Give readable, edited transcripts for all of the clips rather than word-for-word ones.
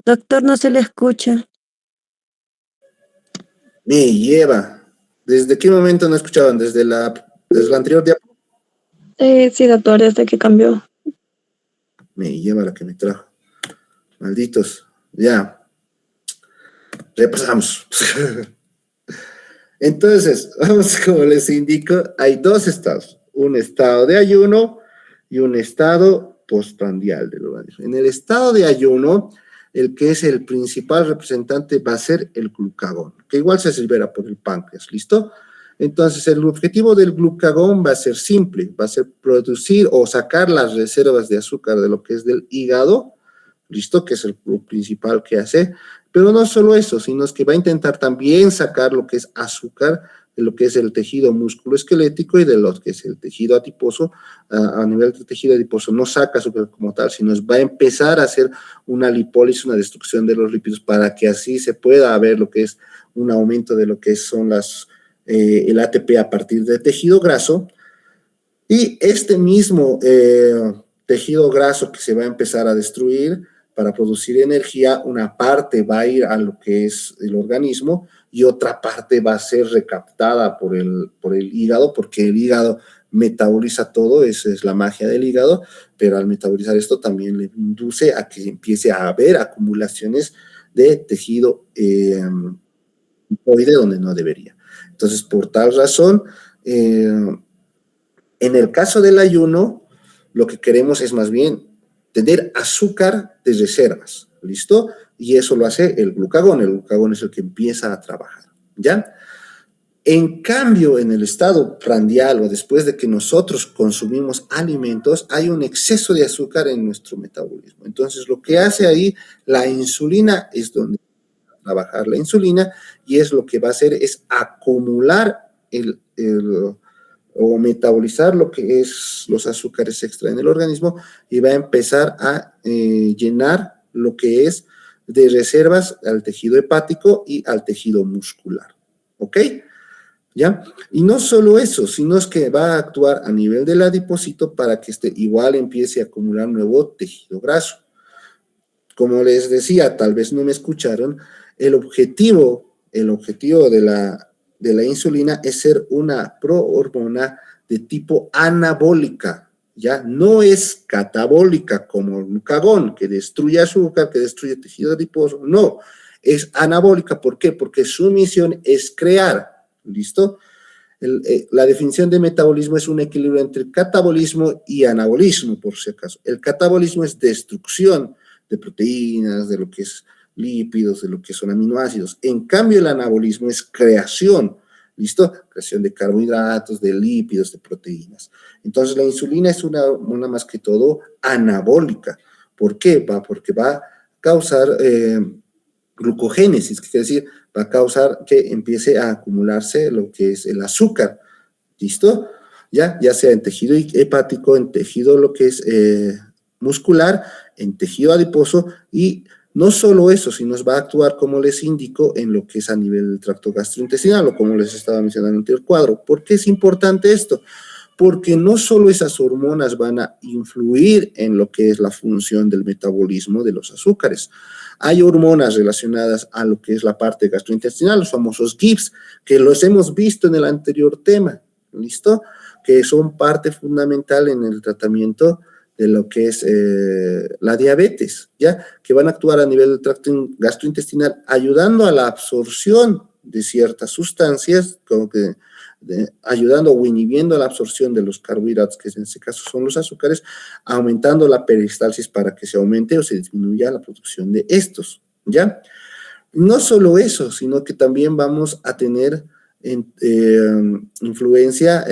Doctor, no se le escucha. Me lleva. ¿Desde qué momento no escuchaban? ¿Desde la anterior diapositiva? Sí, doctor, desde que cambió. Me lleva la que me trajo. Malditos. Ya, repasamos. Entonces, vamos, como les indico, hay dos estados. Un estado de ayuno y un estado postprandial del organismo. En el estado de ayuno, el que es el principal representante va a ser el glucagón, que igual se libera por el páncreas, ¿listo? Entonces, el objetivo del glucagón va a ser simple, va a ser producir o sacar las reservas de azúcar de lo que es del hígado, ¿listo? Que es el principal que hace, pero no solo eso, sino es que va a intentar también sacar lo que es azúcar de lo que es el tejido musculoesquelético y de lo que es el tejido adiposo. A nivel del tejido adiposo no saca azúcar como tal, sino va a empezar a hacer una lipólisis, una destrucción de los lípidos para que así se pueda ver lo que es un aumento de lo que son el ATP a partir de tejido graso. Y este mismo tejido graso que se va a empezar a destruir para producir energía, una parte va a ir a lo que es el organismo y otra parte va a ser recaptada por el hígado, porque el hígado metaboliza todo, esa es la magia del hígado, pero al metabolizar esto también le induce a que empiece a haber acumulaciones de tejido lipoide donde no debería. Entonces, por tal razón, en el caso del ayuno, lo que queremos es más bien tener azúcar de reservas, ¿listo? Y eso lo hace el glucagón. El glucagón es el que empieza a trabajar, ¿ya? En cambio, en el estado prandial o después de que nosotros consumimos alimentos, hay un exceso de azúcar en nuestro metabolismo. Entonces, lo que hace ahí la insulina es donde va a trabajar la insulina y es lo que va a hacer es acumular o metabolizar lo que es los azúcares extra en el organismo y va a empezar a llenar lo que es de reservas al tejido hepático y al tejido muscular. ¿Ok? ¿Ya? Y no solo eso, sino es que va a actuar a nivel del adipocito para que igual empiece a acumular nuevo tejido graso. Como les decía, tal vez no me escucharon, el objetivo de la insulina es ser una prohormona de tipo anabólica, ¿ya? No es catabólica como el glucagón, que destruye azúcar, que destruye tejido adiposo, no, es anabólica. ¿Por qué? Porque su misión es crear, ¿listo? La definición de metabolismo es un equilibrio entre catabolismo y anabolismo, por si acaso. El catabolismo es destrucción de proteínas, de lo que es lípidos, de lo que son aminoácidos. En cambio, el anabolismo es creación, ¿listo? Creación de carbohidratos, de lípidos, de proteínas. Entonces, la insulina es una más que todo anabólica. ¿Por qué? Porque va a causar glucogénesis, que quiere decir, va a causar que empiece a acumularse lo que es el azúcar, ¿listo? Ya sea en tejido hepático, en tejido lo que es muscular, en tejido adiposo, y no solo eso, sino va a actuar, como les indico, en lo que es a nivel del tracto gastrointestinal, o como les estaba mencionando en el cuadro. ¿Por qué es importante esto? Porque no solo esas hormonas van a influir en lo que es la función del metabolismo de los azúcares. Hay hormonas relacionadas a lo que es la parte gastrointestinal, los famosos GIPs, que los hemos visto en el anterior tema, ¿listo? Que son parte fundamental en el tratamiento de lo que es la diabetes, ¿ya? Que van a actuar a nivel del tracto gastrointestinal, ayudando a la absorción de ciertas sustancias, como que ayudando o inhibiendo la absorción de los carbohidratos, que en este caso son los azúcares, aumentando la peristalsis para que se aumente o se disminuya la producción de estos, ¿ya? No solo eso, sino que también vamos a tener influencia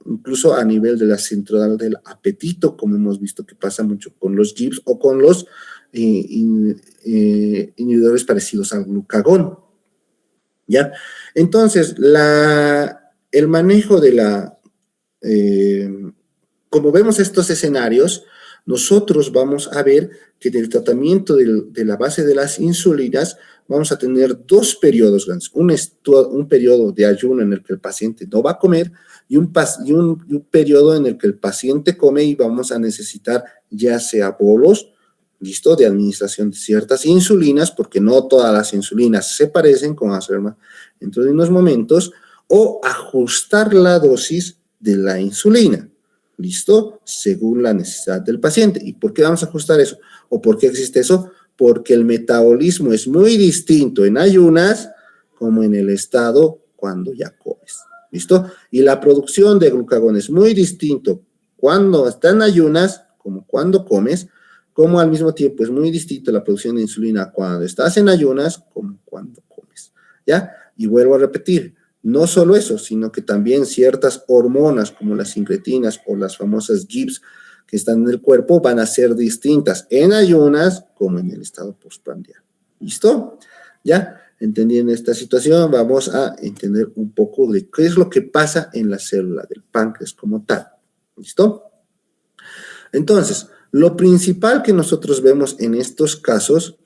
incluso a nivel de la central del apetito, como hemos visto que pasa mucho con los GIPs o con los inhibidores parecidos al glucagón, ¿ya? Entonces, el manejo de como vemos estos escenarios, nosotros vamos a ver que en el tratamiento de la base de las insulinas vamos a tener dos periodos grandes. Un periodo de ayuno en el que el paciente no va a comer y un periodo en el que el paciente come y vamos a necesitar ya sea bolos ¿listo? De administración de ciertas insulinas, porque no todas las insulinas se parecen, como vamos a ver dentro de unos momentos, o ajustar la dosis de la insulina, ¿listo? Según la necesidad del paciente. ¿Y por qué vamos a ajustar eso? ¿O por qué existe eso? Porque el metabolismo es muy distinto en ayunas como en el estado cuando ya comes, ¿listo? Y la producción de glucagón es muy distinto cuando está en ayunas como cuando comes, como al mismo tiempo es muy distinto la producción de insulina cuando estás en ayunas como cuando comes, ¿ya? Y vuelvo a repetir, no solo eso, sino que también ciertas hormonas como las incretinas o las famosas GIPs que están en el cuerpo van a ser distintas en ayunas como en el estado postprandial. ¿Listo? ¿Ya? Entendiendo esta situación, vamos a entender un poco de qué es lo que pasa en la célula del páncreas como tal. ¿Listo? Entonces, lo principal que nosotros vemos en estos casos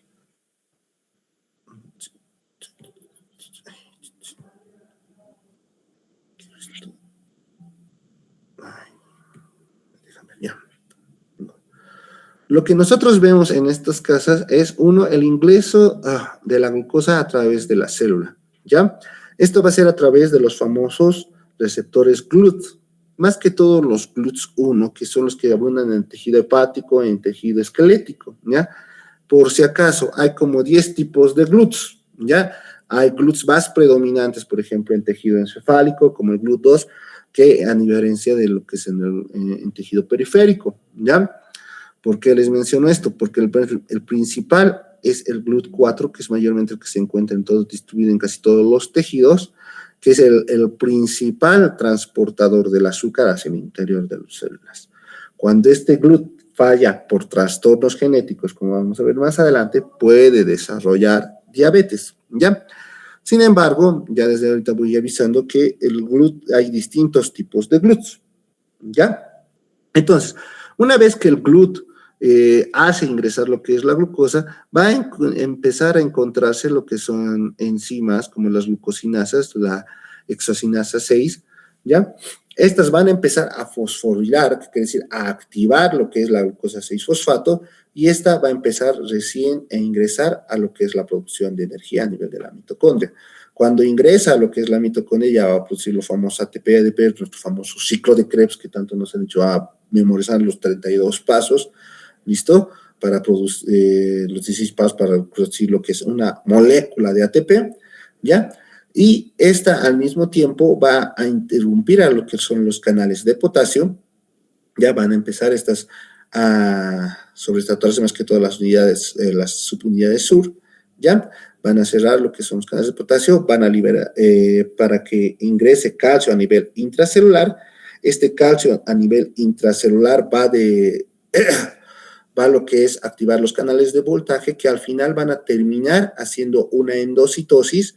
lo que nosotros vemos en estas casas es, uno, el ingreso de la glucosa a través de la célula, ¿ya? Esto va a ser a través de los famosos receptores GLUT, más que todo los GLUTs1, que son los que abundan en el tejido hepático, en el tejido esquelético, ¿ya? Por si acaso, hay como 10 tipos de GLUTs, ¿ya? Hay GLUTs más predominantes, por ejemplo, en tejido encefálico, como el GLUT2, que a diferencia de lo que es en tejido periférico, ¿ya? ¿Por qué les menciono esto? Porque el principal es el GLUT4, que es mayormente el que se encuentra en todo, distribuido en casi todos los tejidos, que es el principal transportador del azúcar hacia el interior de las células. Cuando este GLUT falla por trastornos genéticos, como vamos a ver más adelante, puede desarrollar diabetes, ¿ya? Sin embargo, ya desde ahorita voy avisando que el GLUT, hay distintos tipos de GLUTs, ¿ya? Entonces, una vez que el GLUT hace ingresar lo que es la glucosa, va a empezar a encontrarse lo que son enzimas como las glucosinasas, la hexosinasa 6, ¿ya? Estas van a empezar a fosforilar, que quiere decir a activar lo que es la glucosa 6-fosfato, y esta va a empezar recién a ingresar a lo que es la producción de energía a nivel de la mitocondria. Cuando ingresa a lo que es la mitocondria, ya va a producir lo famoso ATP, ADP, nuestro famoso ciclo de Krebs, que tanto nos han hecho a memorizar los 32 pasos, ¿listo? Para producir los 16 pasos para producir lo que es una molécula de ATP, ¿ya? Y esta al mismo tiempo va a interrumpir a lo que son los canales de potasio, ya van a empezar estas a sobresaturarse más que todas las unidades, las subunidades sur, ¿ya? Van a cerrar lo que son los canales de potasio, van a liberar para que ingrese calcio a nivel intracelular. Este calcio a nivel intracelular va va a lo que es activar los canales de voltaje, que al final van a terminar haciendo una endocitosis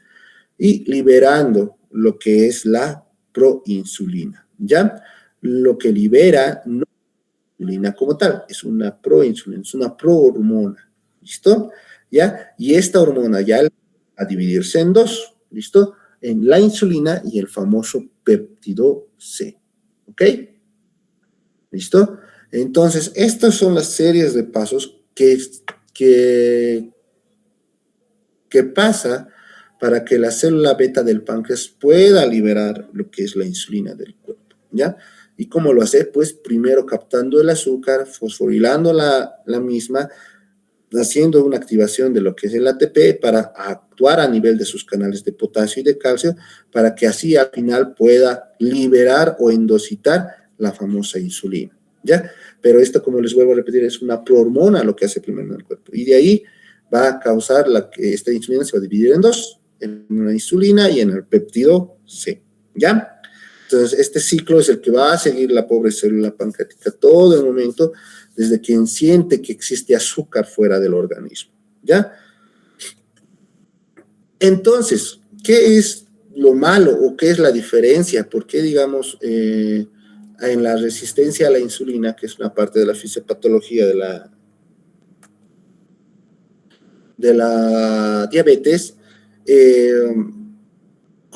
y liberando lo que es la proinsulina, ¿ya? Lo que libera no es insulina como tal, es una proinsulina, es una prohormona, ¿listo? ¿Ya? Y esta hormona ya va a dividirse en dos, ¿listo? En la insulina y el famoso péptido C, ¿ok? ¿Listo? Entonces, estas son las series de pasos que pasa para que la célula beta del páncreas pueda liberar lo que es la insulina del cuerpo, ¿ya? ¿Y cómo lo hace? Pues primero captando el azúcar, fosforilando la misma, haciendo una activación de lo que es el ATP para actuar a nivel de sus canales de potasio y de calcio, para que así al final pueda liberar o endocitar la famosa insulina, ¿ya? Pero esto, como les vuelvo a repetir, es una prohormona lo que hace primero en el cuerpo. Y de ahí va a causar que esta insulina se va a dividir en dos, en una insulina y en el péptido C, ¿ya? Entonces, este ciclo es el que va a seguir la pobre célula pancreática todo el momento, desde quien siente que existe azúcar fuera del organismo, ¿ya? Entonces, ¿qué es lo malo o qué es la diferencia? ¿Por qué, digamos, en la resistencia a la insulina, que es una parte de la fisiopatología de la diabetes,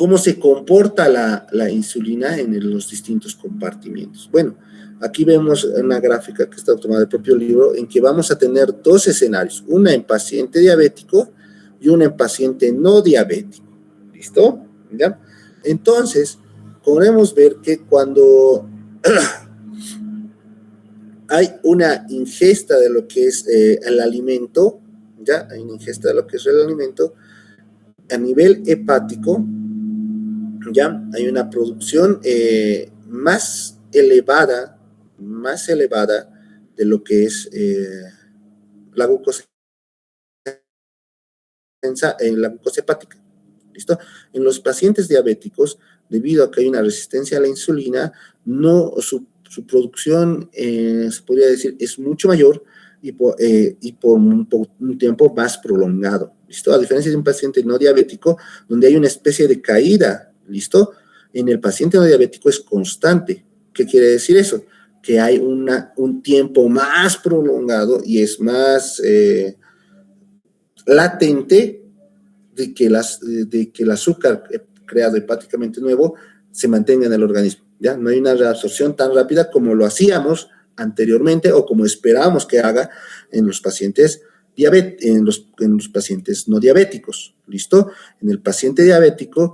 ¿Cómo se comporta la insulina en los distintos compartimientos? Bueno, aquí vemos una gráfica que está tomada del propio libro, en que vamos a tener dos escenarios, una en paciente diabético y una en paciente no diabético. ¿Listo? ¿Ya? Entonces, podemos ver que cuando hay una ingesta de lo que es el alimento, ¿ya? Hay una ingesta de lo que es el alimento, a nivel hepático, ¿ya? Hay una producción más elevada de lo que es la glucosa en la glucosa hepática. ¿Listo? En los pacientes diabéticos, debido a que hay una resistencia a la insulina, su producción, se podría decir, es mucho mayor y por un tiempo más prolongado. ¿Listo? A diferencia de un paciente no diabético, donde hay una especie de caída, ¿listo? En el paciente no diabético es constante. ¿Qué quiere decir eso? Que hay un tiempo más prolongado y es más latente de que el azúcar creado hepáticamente nuevo se mantenga en el organismo. ¿Ya? No hay una reabsorción tan rápida como lo hacíamos anteriormente o como esperábamos que haga en los pacientes en los pacientes no diabéticos. ¿Listo? En el paciente diabético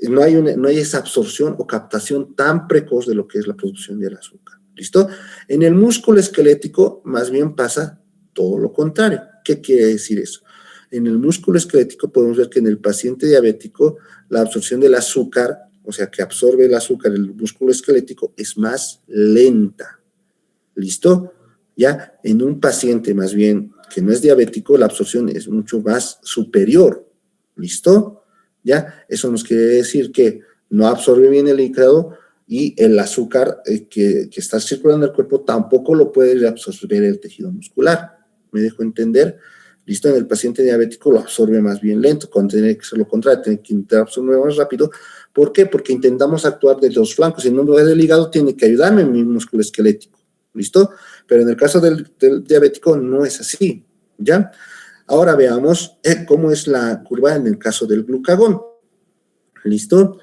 no hay esa absorción o captación tan precoz de lo que es la producción del azúcar. ¿Listo? En el músculo esquelético más bien pasa todo lo contrario. ¿Qué quiere decir eso? En el músculo esquelético podemos ver que en el paciente diabético la absorción del azúcar, o sea, que absorbe el azúcar el músculo esquelético, es más lenta. ¿Listo? Ya en un paciente más bien que no es diabético, la absorción es mucho más superior. ¿Listo? ¿Ya? Eso nos quiere decir que no absorbe bien el hígado y el azúcar que está circulando en el cuerpo tampoco lo puede absorber el tejido muscular. ¿Me dejo entender? ¿Listo? En el paciente diabético lo absorbe más bien lento, cuando tiene que ser lo contrario, tiene que intentar absorber más rápido. ¿Por qué? Porque intentamos actuar de los flancos. En lugar del hígado tiene que ayudarme en mi músculo esquelético. ¿Listo? Pero en el caso del diabético no es así. ¿Ya? Ahora veamos cómo es la curva en el caso del glucagón. ¿Listo?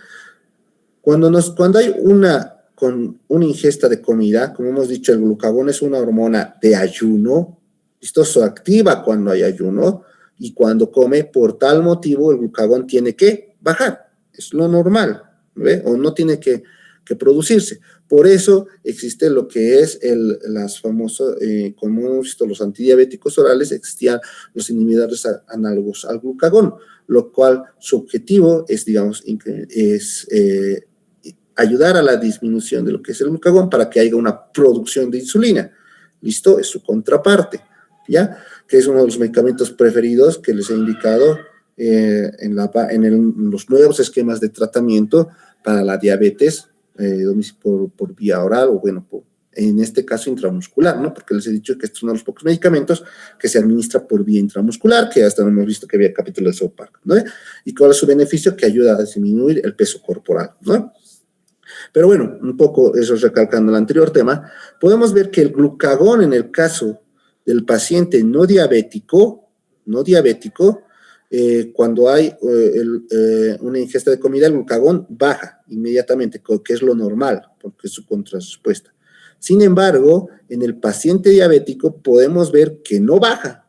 Cuando hay con una ingesta de comida, como hemos dicho, el glucagón es una hormona de ayuno. ¿Listo? Se activa cuando hay ayuno y cuando come, por tal motivo, el glucagón tiene que bajar. Es lo normal, ¿ve? O no tiene que producirse. Por eso existe lo que es las famosas, como hemos visto, los antidiabéticos orales, existían los inhibidores análogos al glucagón, lo cual su objetivo es, digamos, ayudar a la disminución de lo que es el glucagón para que haya una producción de insulina. ¿Listo? Es su contraparte, ¿ya? Que es uno de los medicamentos preferidos que les he indicado en los nuevos esquemas de tratamiento para la diabetes por vía oral o, bueno, en este caso intramuscular, ¿no? Porque les he dicho que este es uno de los pocos medicamentos que se administra por vía intramuscular, que hasta hemos visto que había capítulo de South Park, ¿no? Y cuál es su beneficio, que ayuda a disminuir el peso corporal, ¿no? Pero bueno, un poco eso recalcando el anterior tema, podemos ver que el glucagón en el caso del paciente no diabético, cuando hay una ingesta de comida, el glucagón baja inmediatamente, que es lo normal, porque es su contrarrespuesta. Sin embargo, en el paciente diabético podemos ver que no baja,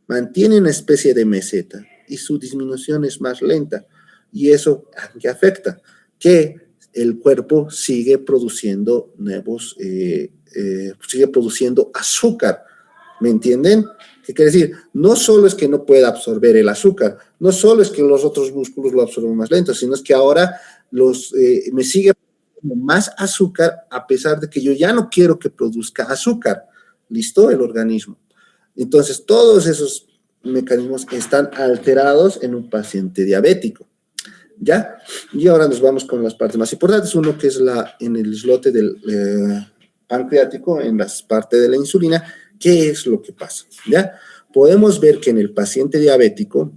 mantiene una especie de meseta y su disminución es más lenta. Y eso que afecta, que el cuerpo sigue produciendo sigue produciendo azúcar. ¿Me entienden? ¿Qué quiere decir? No solo es que no pueda absorber el azúcar, no solo es que los otros músculos lo absorben más lento, sino es que ahora me sigue produciendo más azúcar a pesar de que yo ya no quiero que produzca azúcar. ¿Listo? El organismo. Entonces, todos esos mecanismos están alterados en un paciente diabético. ¿Ya? Y ahora nos vamos con las partes más importantes. Uno que es en el islote del pancreático, en la parte de la insulina. ¿Qué es lo que pasa? ¿Ya? Podemos ver que en el paciente diabético,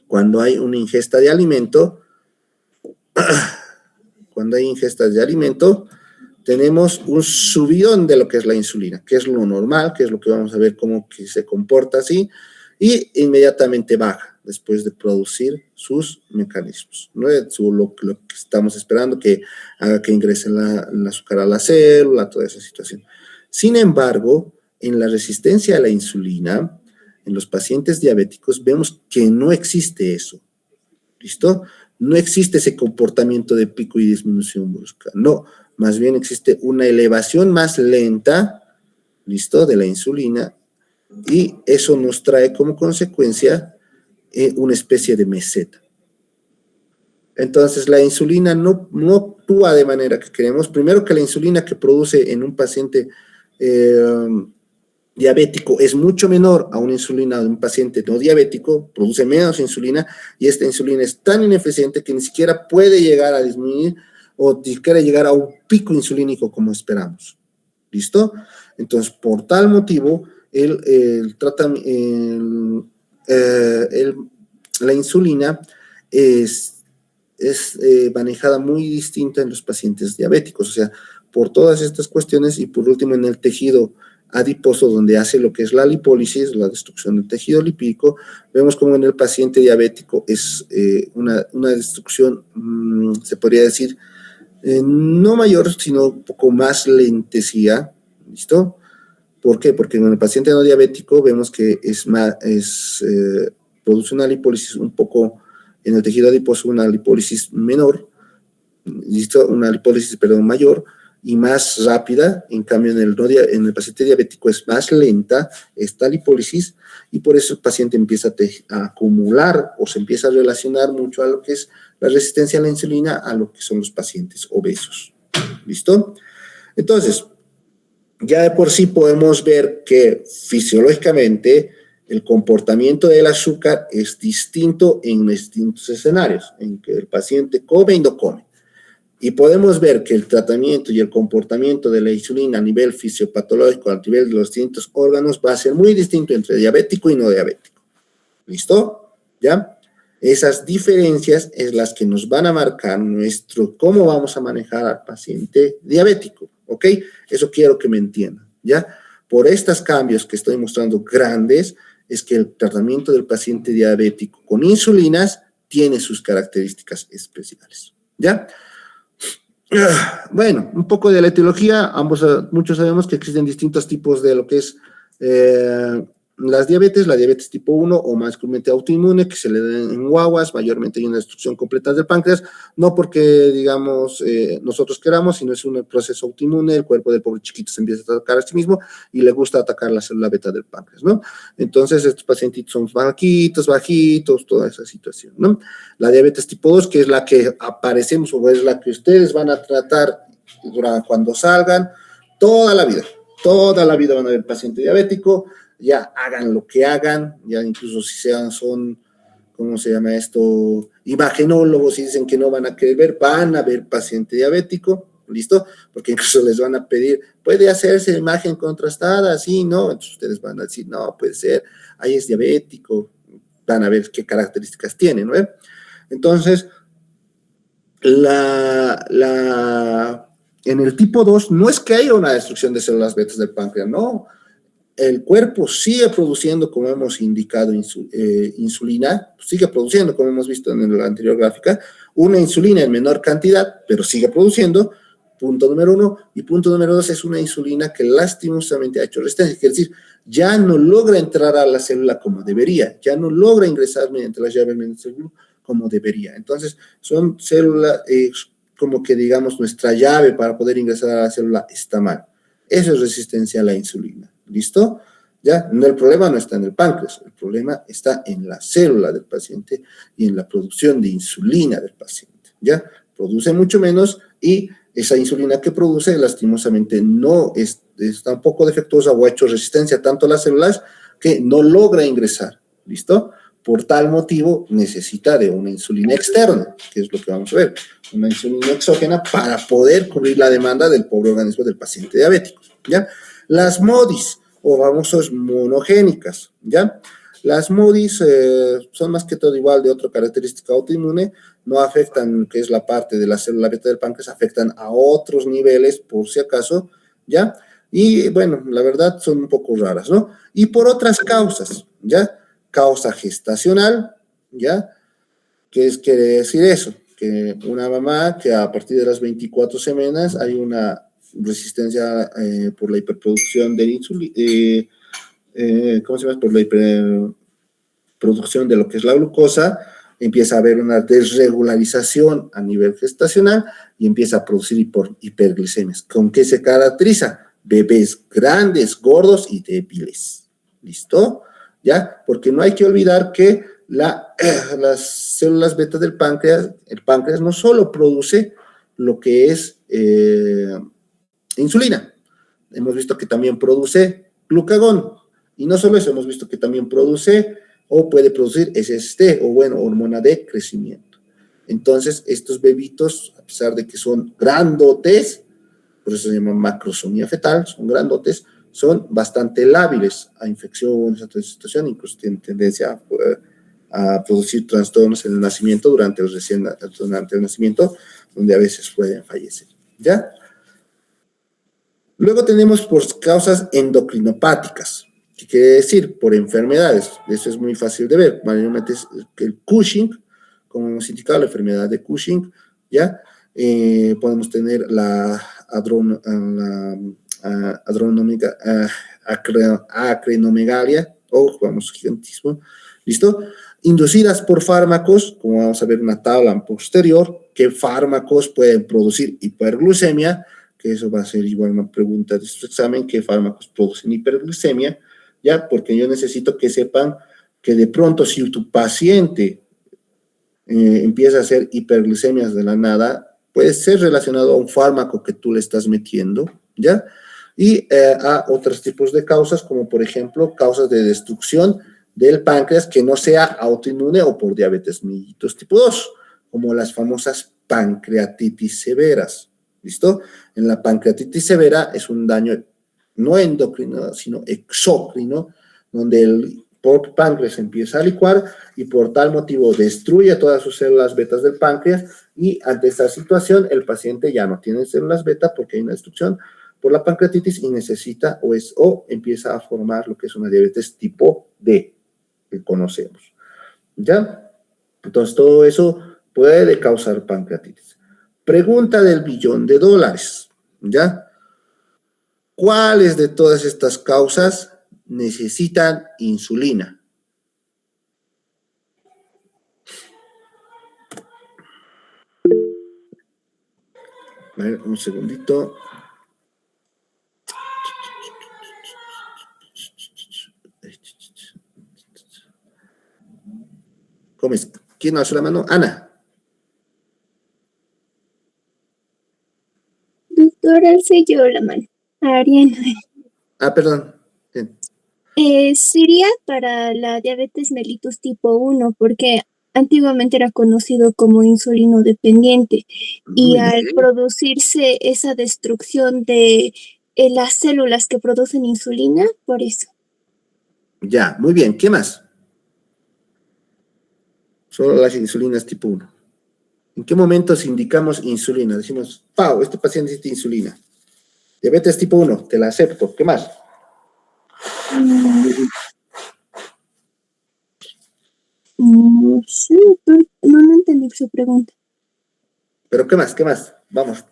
cuando hay una ingesta de alimento, tenemos un subidón de lo que es la insulina, que es lo normal, que es lo que vamos a ver cómo que se comporta así, y inmediatamente baja. después de producir sus mecanismos, ¿no? Lo que estamos esperando que haga que ingrese el azúcar a la célula, toda esa situación. Sin embargo, en la resistencia a la insulina, en los pacientes diabéticos, vemos que no existe eso, ¿listo? No existe ese comportamiento de pico y disminución brusca, no, más bien existe una elevación más lenta, ¿listo?, de la insulina, y eso nos trae como consecuencia una especie de meseta. Entonces, la insulina no actúa de manera que queremos. Primero, que la insulina que produce en un paciente diabético es mucho menor a una insulina de un paciente no diabético, produce menos insulina, y esta insulina es tan ineficiente que ni siquiera puede llegar a disminuir o ni siquiera llegar a un pico insulínico como esperamos. ¿Listo? Entonces, por tal motivo, la insulina es manejada muy distinta en los pacientes diabéticos, o sea, por todas estas cuestiones, y por último en el tejido adiposo, donde hace lo que es la lipólisis, la destrucción del tejido lipídico, vemos como en el paciente diabético es una destrucción, se podría decir, no mayor, sino un poco más lentecida, ¿listo? ¿Por qué? Porque en el paciente no diabético vemos que produce una lipólisis un poco, en el tejido adiposo, una lipólisis menor, ¿listo? Una lipólisis, perdón, mayor y más rápida. En cambio, en el paciente diabético es más lenta esta lipólisis, y por eso el paciente empieza a acumular o se empieza a relacionar mucho a lo que es la resistencia a la insulina, a lo que son los pacientes obesos. ¿Listo? Entonces, ya de por sí podemos ver que fisiológicamente el comportamiento del azúcar es distinto en distintos escenarios, en que el paciente come y no come. Y podemos ver que el tratamiento y el comportamiento de la insulina a nivel fisiopatológico, a nivel de los distintos órganos, va a ser muy distinto entre diabético y no diabético. ¿Listo? ¿Ya? Esas diferencias es las que nos van a marcar cómo vamos a manejar al paciente diabético, ¿ok? Eso quiero que me entiendan, ¿ya? Por estos cambios que estoy mostrando grandes, es que el tratamiento del paciente diabético con insulinas tiene sus características especiales, ¿ya? Bueno, un poco de la etiología. Muchos sabemos que existen distintos tipos de lo que es la diabetes tipo 1 o más comúnmente autoinmune, que se le dan en guaguas. Mayormente hay una destrucción completa del páncreas, no porque, digamos, nosotros queramos, sino es un proceso autoinmune. El cuerpo del pobre chiquito se empieza a atacar a sí mismo y le gusta atacar la célula beta del páncreas, ¿no? Entonces, estos pacientitos son bajitos, toda esa situación, ¿no? La diabetes tipo 2, que es la que aparecemos o es la que ustedes van a tratar cuando salgan, toda la vida van a ver paciente diabético. Ya hagan lo que hagan, ya incluso si son, ¿cómo se llama esto?, imagenólogos, y dicen que no van a querer ver, van a ver paciente diabético, ¿listo? Porque incluso les van a pedir, ¿puede hacerse imagen contrastada? Sí, ¿no? Entonces ustedes van a decir, no, puede ser, ahí es diabético, van a ver qué características tiene, ¿no? Entonces, en el tipo 2 no es que haya una destrucción de células betas del páncreas, no. El cuerpo sigue produciendo, como hemos indicado, insulina, sigue produciendo, como hemos visto en la anterior gráfica, una insulina en menor cantidad, pero sigue produciendo, punto número 1, y punto número 2 es una insulina que lastimosamente ha hecho resistencia, es decir, ya no logra entrar a la célula como debería, ya no logra ingresar mediante las llaves como debería. Entonces, son células, como que digamos, nuestra llave para poder ingresar a la célula está mal. Eso es resistencia a la insulina. ¿Listo? ¿Ya? No, el problema no está en el páncreas, el problema está en la célula del paciente y en la producción de insulina del paciente, ¿ya? Produce mucho menos, y esa insulina que produce, lastimosamente, no está un poco defectuosa o ha hecho resistencia tanto a las células que no logra ingresar, ¿listo? Por tal motivo, necesita de una insulina externa, que es lo que vamos a ver, una insulina exógena para poder cubrir la demanda del pobre organismo del paciente diabético, ¿ya? Las MODIs, o famosos monogénicas, ¿ya? Las MODIs son más que todo igual de otra característica autoinmune, no afectan, que es la parte de la célula beta del páncreas, afectan a otros niveles, por si acaso, ¿ya? Y bueno, la verdad son un poco raras, ¿no? Y por otras causas, ¿ya? Causa gestacional, ¿ya? ¿Qué quiere decir eso? Que una mamá que a partir de las 24 semanas hay una resistencia por la hiperproducción de insulina, ¿cómo se llama? Por la hiperproducción de lo que es la glucosa, empieza a haber una desregularización a nivel gestacional y empieza a producir hiperglicemias. ¿Con qué se caracteriza? Bebés grandes, gordos y débiles. ¿Listo? ¿Ya? Porque no hay que olvidar que las células beta del páncreas, el páncreas no solo produce lo que es insulina, hemos visto que también produce glucagón, y no solo eso, hemos visto que también produce o puede producir SST, o bueno, hormona de crecimiento. Entonces, estos bebitos, a pesar de que son grandotes, por eso se llama macrosomía fetal, son grandotes, son bastante lábiles a infecciones, a toda esa situación, incluso tienen tendencia a producir trastornos en el nacimiento durante el nacimiento, donde a veces pueden fallecer, ¿ya? Luego tenemos por causas endocrinopáticas, ¿qué quiere decir? Por enfermedades. Eso es muy fácil de ver. Mayormente es el Cushing, como hemos indicado, la enfermedad de Cushing, ¿ya? Podemos tener la acrenomegalia o, vamos, gigantismo, ¿listo? Inducidas por fármacos, como vamos a ver en una tabla posterior, ¿qué fármacos pueden producir hiperglucemia? Que eso va a ser igual una pregunta de su examen, ¿qué fármacos producen hiperglucemia? ¿Ya? Porque yo necesito que sepan que de pronto si tu paciente empieza a hacer hiperglicemias de la nada, puede ser relacionado a un fármaco que tú le estás metiendo, ¿ya? Y a otros tipos de causas, como por ejemplo, causas de destrucción del páncreas que no sea autoinmune o por diabetes mellitus tipo 2, como las famosas pancreatitis severas. ¿Listo? En la pancreatitis severa es un daño no endocrino, sino exócrino, donde el páncreas empieza a licuar y por tal motivo destruye todas sus células betas del páncreas, y ante esta situación el paciente ya no tiene células beta porque hay una destrucción por la pancreatitis y necesita o empieza a formar lo que es una diabetes tipo D, que conocemos. ¿Ya? Entonces todo eso puede causar pancreatitis. Pregunta del $1.000.000.000, ¿ya? ¿Cuáles de todas estas causas necesitan insulina? A ver, un segundito. ¿Cómo es? ¿Quién alzó la mano? Ana. Doctora, soy yo la mano. Ariana. Ah, perdón. Bien. Sería para la diabetes mellitus tipo 1, porque antiguamente era conocido como insulino dependiente, y Muy al bien. producirse esa destrucción de las células que producen insulina, por eso. Ya, muy bien. ¿Qué más? Solo las insulinas tipo 1. ¿En qué momentos indicamos insulina? Decimos, Pau, este paciente necesita insulina. Diabetes tipo 1, te la acepto. ¿Qué más? No sé, doctor, no entendí su pregunta. ¿Pero qué más? ¿Qué más? Vamos.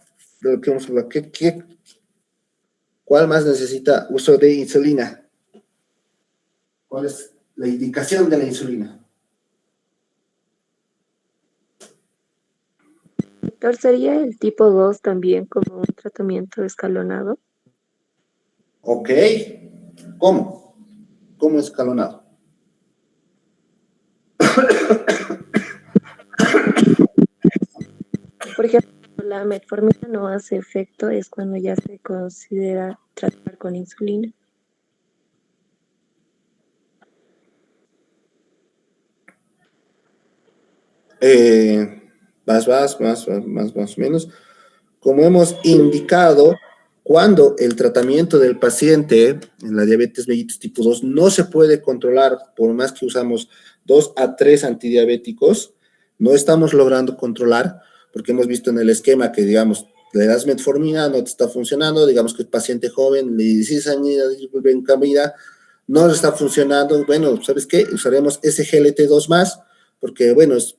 ¿Cuál más necesita uso de insulina? ¿Cuál es la indicación de la insulina? Doctor, ¿sería el tipo 2 también como un tratamiento escalonado? Ok. ¿Cómo? ¿Cómo escalonado? Por ejemplo, la metformina no hace efecto, es cuando ya se considera tratar con insulina. Más o menos. Como hemos indicado, cuando el tratamiento del paciente en la diabetes mellitus tipo 2 no se puede controlar, por más que usamos 2 a 3 antidiabéticos, no estamos logrando controlar, porque hemos visto en el esquema que, digamos, le das metformina, no te está funcionando, digamos que el paciente joven, de 16 años, en camino, no está funcionando. Bueno, ¿sabes qué? Usaremos SGLT2+, porque bueno, es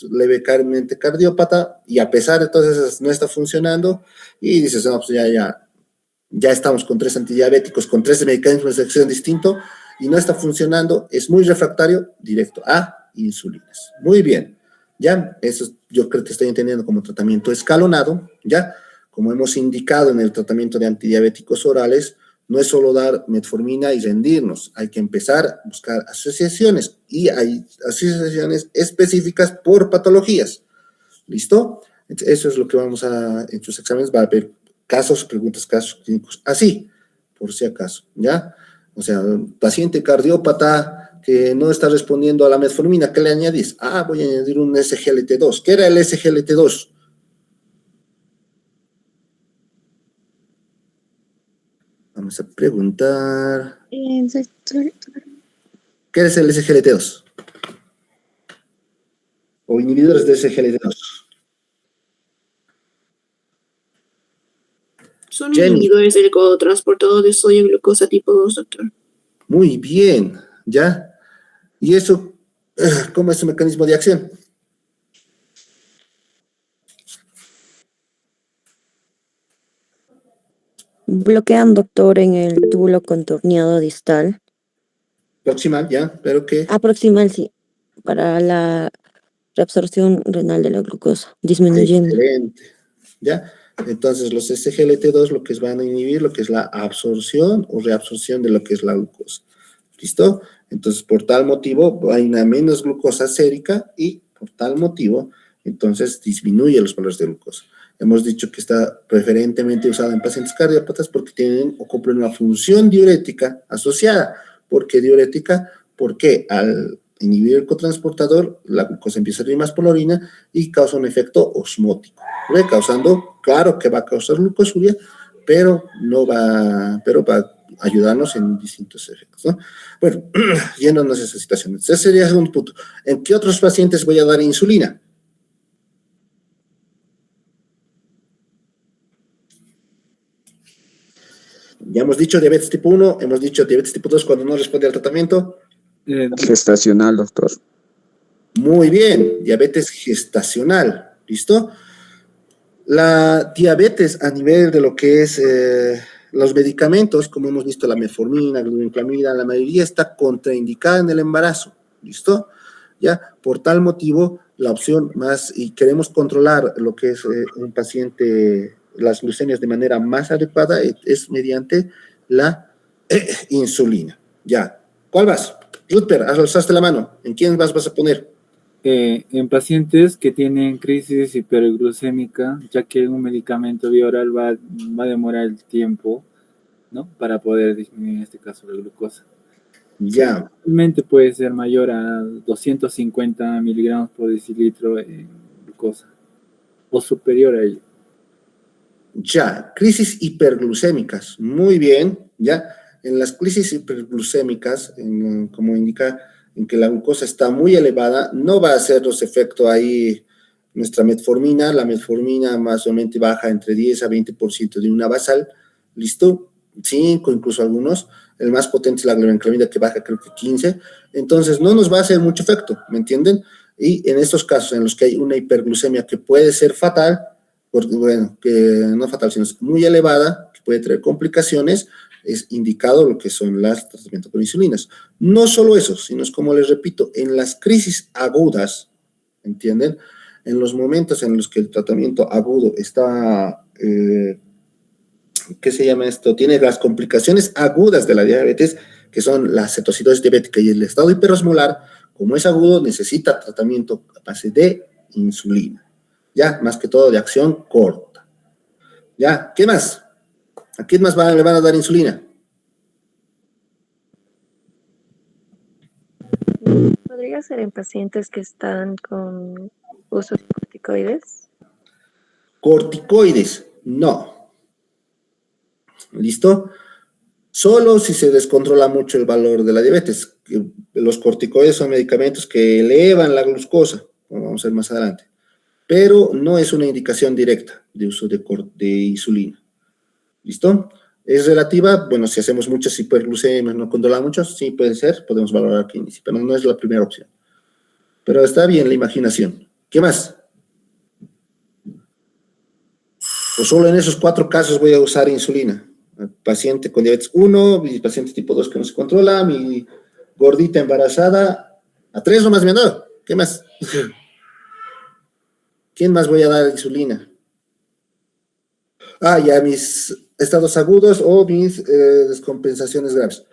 levemente cardiópata y a pesar de todas esas no está funcionando y dices, no, pues ya estamos con 3 antidiabéticos, con 3 mecanismos de acción distintos y no está funcionando, es muy refractario, directo a insulinas. Muy bien, ya, eso yo creo que estoy entendiendo como tratamiento escalonado, ya, como hemos indicado en el tratamiento de antidiabéticos orales, no es solo dar metformina y rendirnos, hay que empezar a buscar asociaciones y hay asociaciones específicas por patologías. ¿Listo? Eso es lo que vamos a, en sus exámenes va a haber casos, preguntas, casos clínicos, así, por si acaso, ¿ya? O sea, paciente cardiópata que no está respondiendo a la metformina, ¿qué le añadís? Ah, voy a añadir un SGLT2. ¿Qué era el SGLT2? Vamos a preguntar. ¿Qué es el SGLT2? O inhibidores de SGLT2. Son Jenny. inhibidores del transportador de sodio y glucosa tipo 2, doctor. Muy bien, ¿ya? ¿Y eso, cómo es su mecanismo de acción? Bloquean, doctor, en el túbulo contorneado distal. Proximal, ¿ya? Pero que Proximal, sí, para la reabsorción renal de la glucosa, disminuyendo. excelente, ¿ya? Entonces, los SGLT2 lo que van a inhibir lo que es la absorción o reabsorción de lo que es la glucosa. ¿Listo? Entonces, por tal motivo, hay una menos glucosa sérica y por tal motivo, entonces disminuye los valores de glucosa. Hemos dicho que está preferentemente usada en pacientes cardiópatas porque tienen o cumplen una función diurética asociada. ¿Por qué diurética? Porque al inhibir el cotransportador, la glucosa empieza a ir más por la orina y causa un efecto osmótico, ¿ve? Causando, claro que va a causar glucosuria, pero va a ayudarnos en distintos efectos, ¿no? Bueno, yéndonos a esa situación. Ese sería el segundo punto. ¿En qué otros pacientes voy a dar insulina? Ya hemos dicho diabetes tipo 1, hemos dicho diabetes tipo 2 cuando no responde al tratamiento. Gestacional, doctor. Muy bien, diabetes gestacional, ¿listo? La diabetes a nivel de lo que es los medicamentos, como hemos visto, la metformina, glibenclamida, la mayoría está contraindicada en el embarazo, ¿listo? Ya, por tal motivo, la opción más, y queremos controlar lo que es un paciente, las glucemias de manera más adecuada, es mediante la insulina. Ya, ¿cuál vas? Rutger, alzaste la mano. ¿En quién vas a poner? En pacientes que tienen crisis hiperglucémica, ya que un medicamento bioral va a demorar el tiempo, ¿no? Para poder disminuir en este caso la glucosa. Ya. Realmente puede ser mayor a 250 miligramos por decilitro en glucosa o superior a ello. Ya, crisis hiperglucémicas. Muy bien, ya. En las crisis hiperglucémicas, como indica, en que la glucosa está muy elevada, no va a hacer los efectos ahí nuestra metformina. La metformina más o menos baja entre 10 a 20% de una basal. ¿Listo? 5, incluso algunos. El más potente es la glibenclamida, que baja creo que 15. Entonces, no nos va a hacer mucho efecto, ¿me entienden? Y en estos casos en los que hay una hiperglucemia que puede ser fatal, porque, bueno, que no fatal, sino muy elevada, que puede traer complicaciones, es indicado lo que son los tratamientos con insulinas. No solo eso, sino es como les repito, en las crisis agudas, ¿entienden? En los momentos en los que el tratamiento agudo está, ¿qué se llama esto? Tiene las complicaciones agudas de la diabetes, que son la cetocidosis diabética y el estado hiperosmolar. Como es agudo, necesita tratamiento a base de insulina. Ya, más que todo de acción corta. Ya, ¿qué más? ¿A quién más le van a dar insulina? ¿Podría ser en pacientes que están con uso de corticoides? Corticoides, no. ¿Listo? Solo si se descontrola mucho el valor de la diabetes. Los corticoides son medicamentos que elevan la glucosa, como vamos a ver más adelante, pero no es una indicación directa de uso de insulina. ¿Listo? Es relativa, bueno, si hacemos muchas hiperglucemias, no controlamos mucho, sí puede ser, podemos valorar que inicie, pero no es la primera opción. Pero está bien la imaginación. ¿Qué más? O solo en esos 4 casos voy a usar insulina. Paciente con diabetes 1, mi paciente tipo 2 que no se controla, mi gordita embarazada. A 3 nomás me han dado. ¿Qué más? ¿Quién más voy a dar insulina? Ah, ya mis estados agudos o mis descompensaciones graves.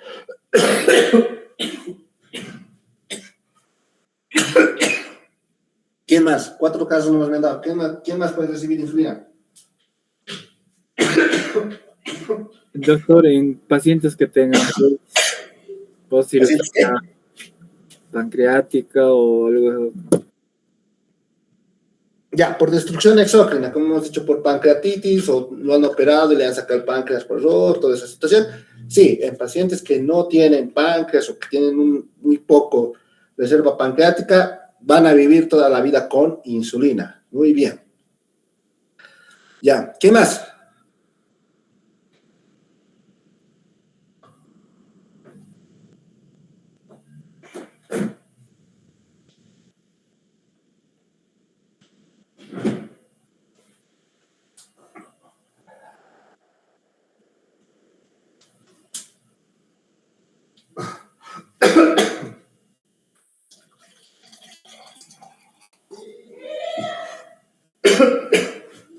¿Quién más? 4 casos nomás me han dado. ¿Quién más puede recibir insulina? Doctor, en pacientes que tengan cirugía pancreática o algo. Ya, por destrucción exócrina, como hemos dicho, por pancreatitis, o lo han operado y le han sacado el páncreas por error, toda esa situación. Sí, en pacientes que no tienen páncreas o que tienen muy poco reserva pancreática, van a vivir toda la vida con insulina. Muy bien. Ya, ¿qué más?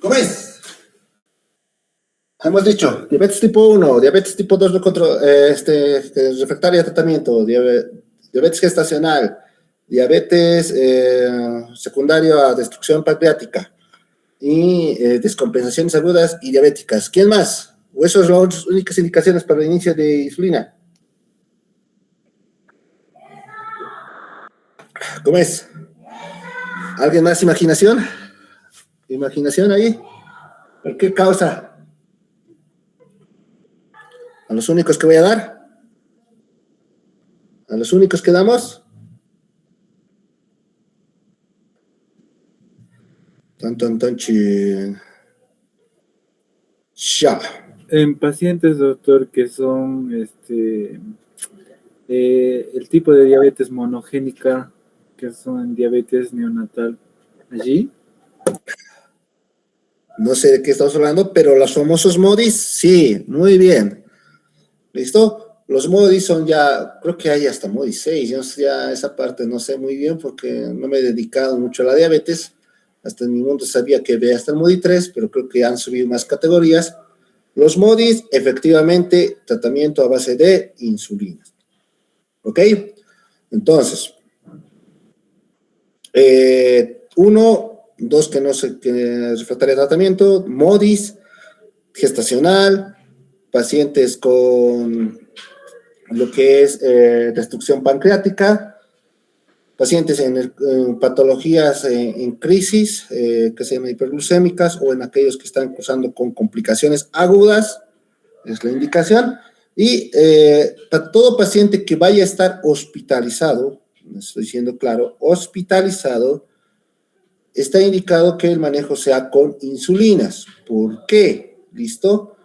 ¿Cómo es? Hemos dicho, diabetes tipo 1, diabetes tipo 2 refractaria a tratamiento, diabetes gestacional, diabetes secundario a destrucción pancreática y descompensaciones agudas y diabéticas. ¿Quién más? ¿O esas son las únicas indicaciones para el inicio de insulina? ¿Cómo es? ¿Alguien más imaginación? ¿Imaginación ahí? ¿Por qué causa? ¿A los únicos que voy a dar? ¿A los únicos que damos? Ya. En pacientes, doctor, que son el tipo de diabetes monogénica, que son diabetes neonatal, allí. No sé de qué estamos hablando, pero los famosos MODIs, sí, muy bien. ¿Listo? Los MODIs son ya, creo que hay hasta MODI 6, yo ya esa parte no sé muy bien porque no me he dedicado mucho a la diabetes. Hasta en mi mundo sabía que ve hasta el MODI 3, pero creo que han subido más categorías. Los MODIs, efectivamente, tratamiento a base de insulina. ¿Ok? Entonces, 1, 2 que no se refractaria a tratamiento, MODIs, gestacional, pacientes con lo que es destrucción pancreática, pacientes en patologías en crisis, que se llaman hiperglucémicas, o en aquellos que están cursando con complicaciones agudas, es la indicación, y para todo paciente que vaya a estar hospitalizado, me estoy siendo claro, hospitalizado, está indicado que el manejo sea con insulinas. ¿Por qué? ¿Listo?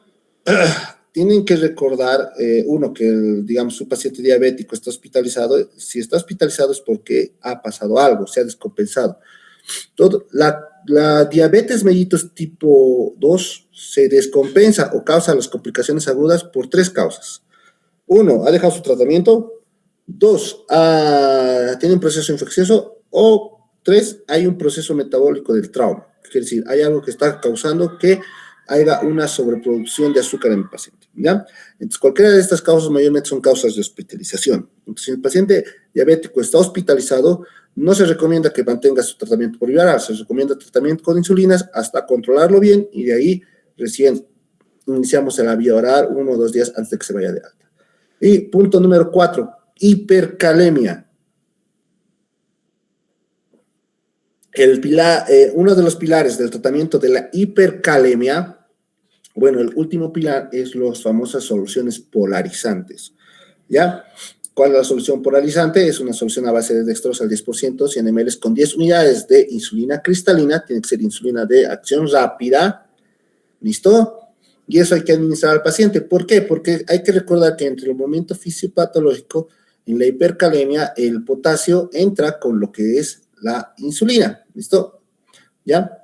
Tienen que recordar, uno, que digamos, su paciente diabético está hospitalizado. Si está hospitalizado es porque ha pasado algo, se ha descompensado. La diabetes mellitus tipo 2 se descompensa o causa las complicaciones agudas por 3 causas. 1, ha dejado su tratamiento. 2, tiene un proceso infeccioso. O 3, hay un proceso metabólico del trauma. Quiere decir, hay algo que está causando que haya una sobreproducción de azúcar en el paciente, ¿ya? Entonces, cualquiera de estas causas mayormente son causas de hospitalización. Entonces, si el paciente diabético está hospitalizado, no se recomienda que mantenga su tratamiento poliviral, se recomienda tratamiento con insulinas hasta controlarlo bien y de ahí recién iniciamos la vía oral 1 o 2 días antes de que se vaya de alta. Y punto número 4, hipercalemia. Uno de los pilares del tratamiento de la hipercalemia, bueno, el último pilar es las famosas soluciones polarizantes, ¿ya? ¿Cuál es la solución polarizante? Es una solución a base de dextrosa al 10%, 100 ml con 10 unidades de insulina cristalina, tiene que ser insulina de acción rápida, ¿listo? Y eso hay que administrar al paciente. ¿Por qué? Porque hay que recordar que entre el momento fisiopatológico En la hipercalemia, el potasio entra con lo que es la insulina, ¿listo? ¿Ya?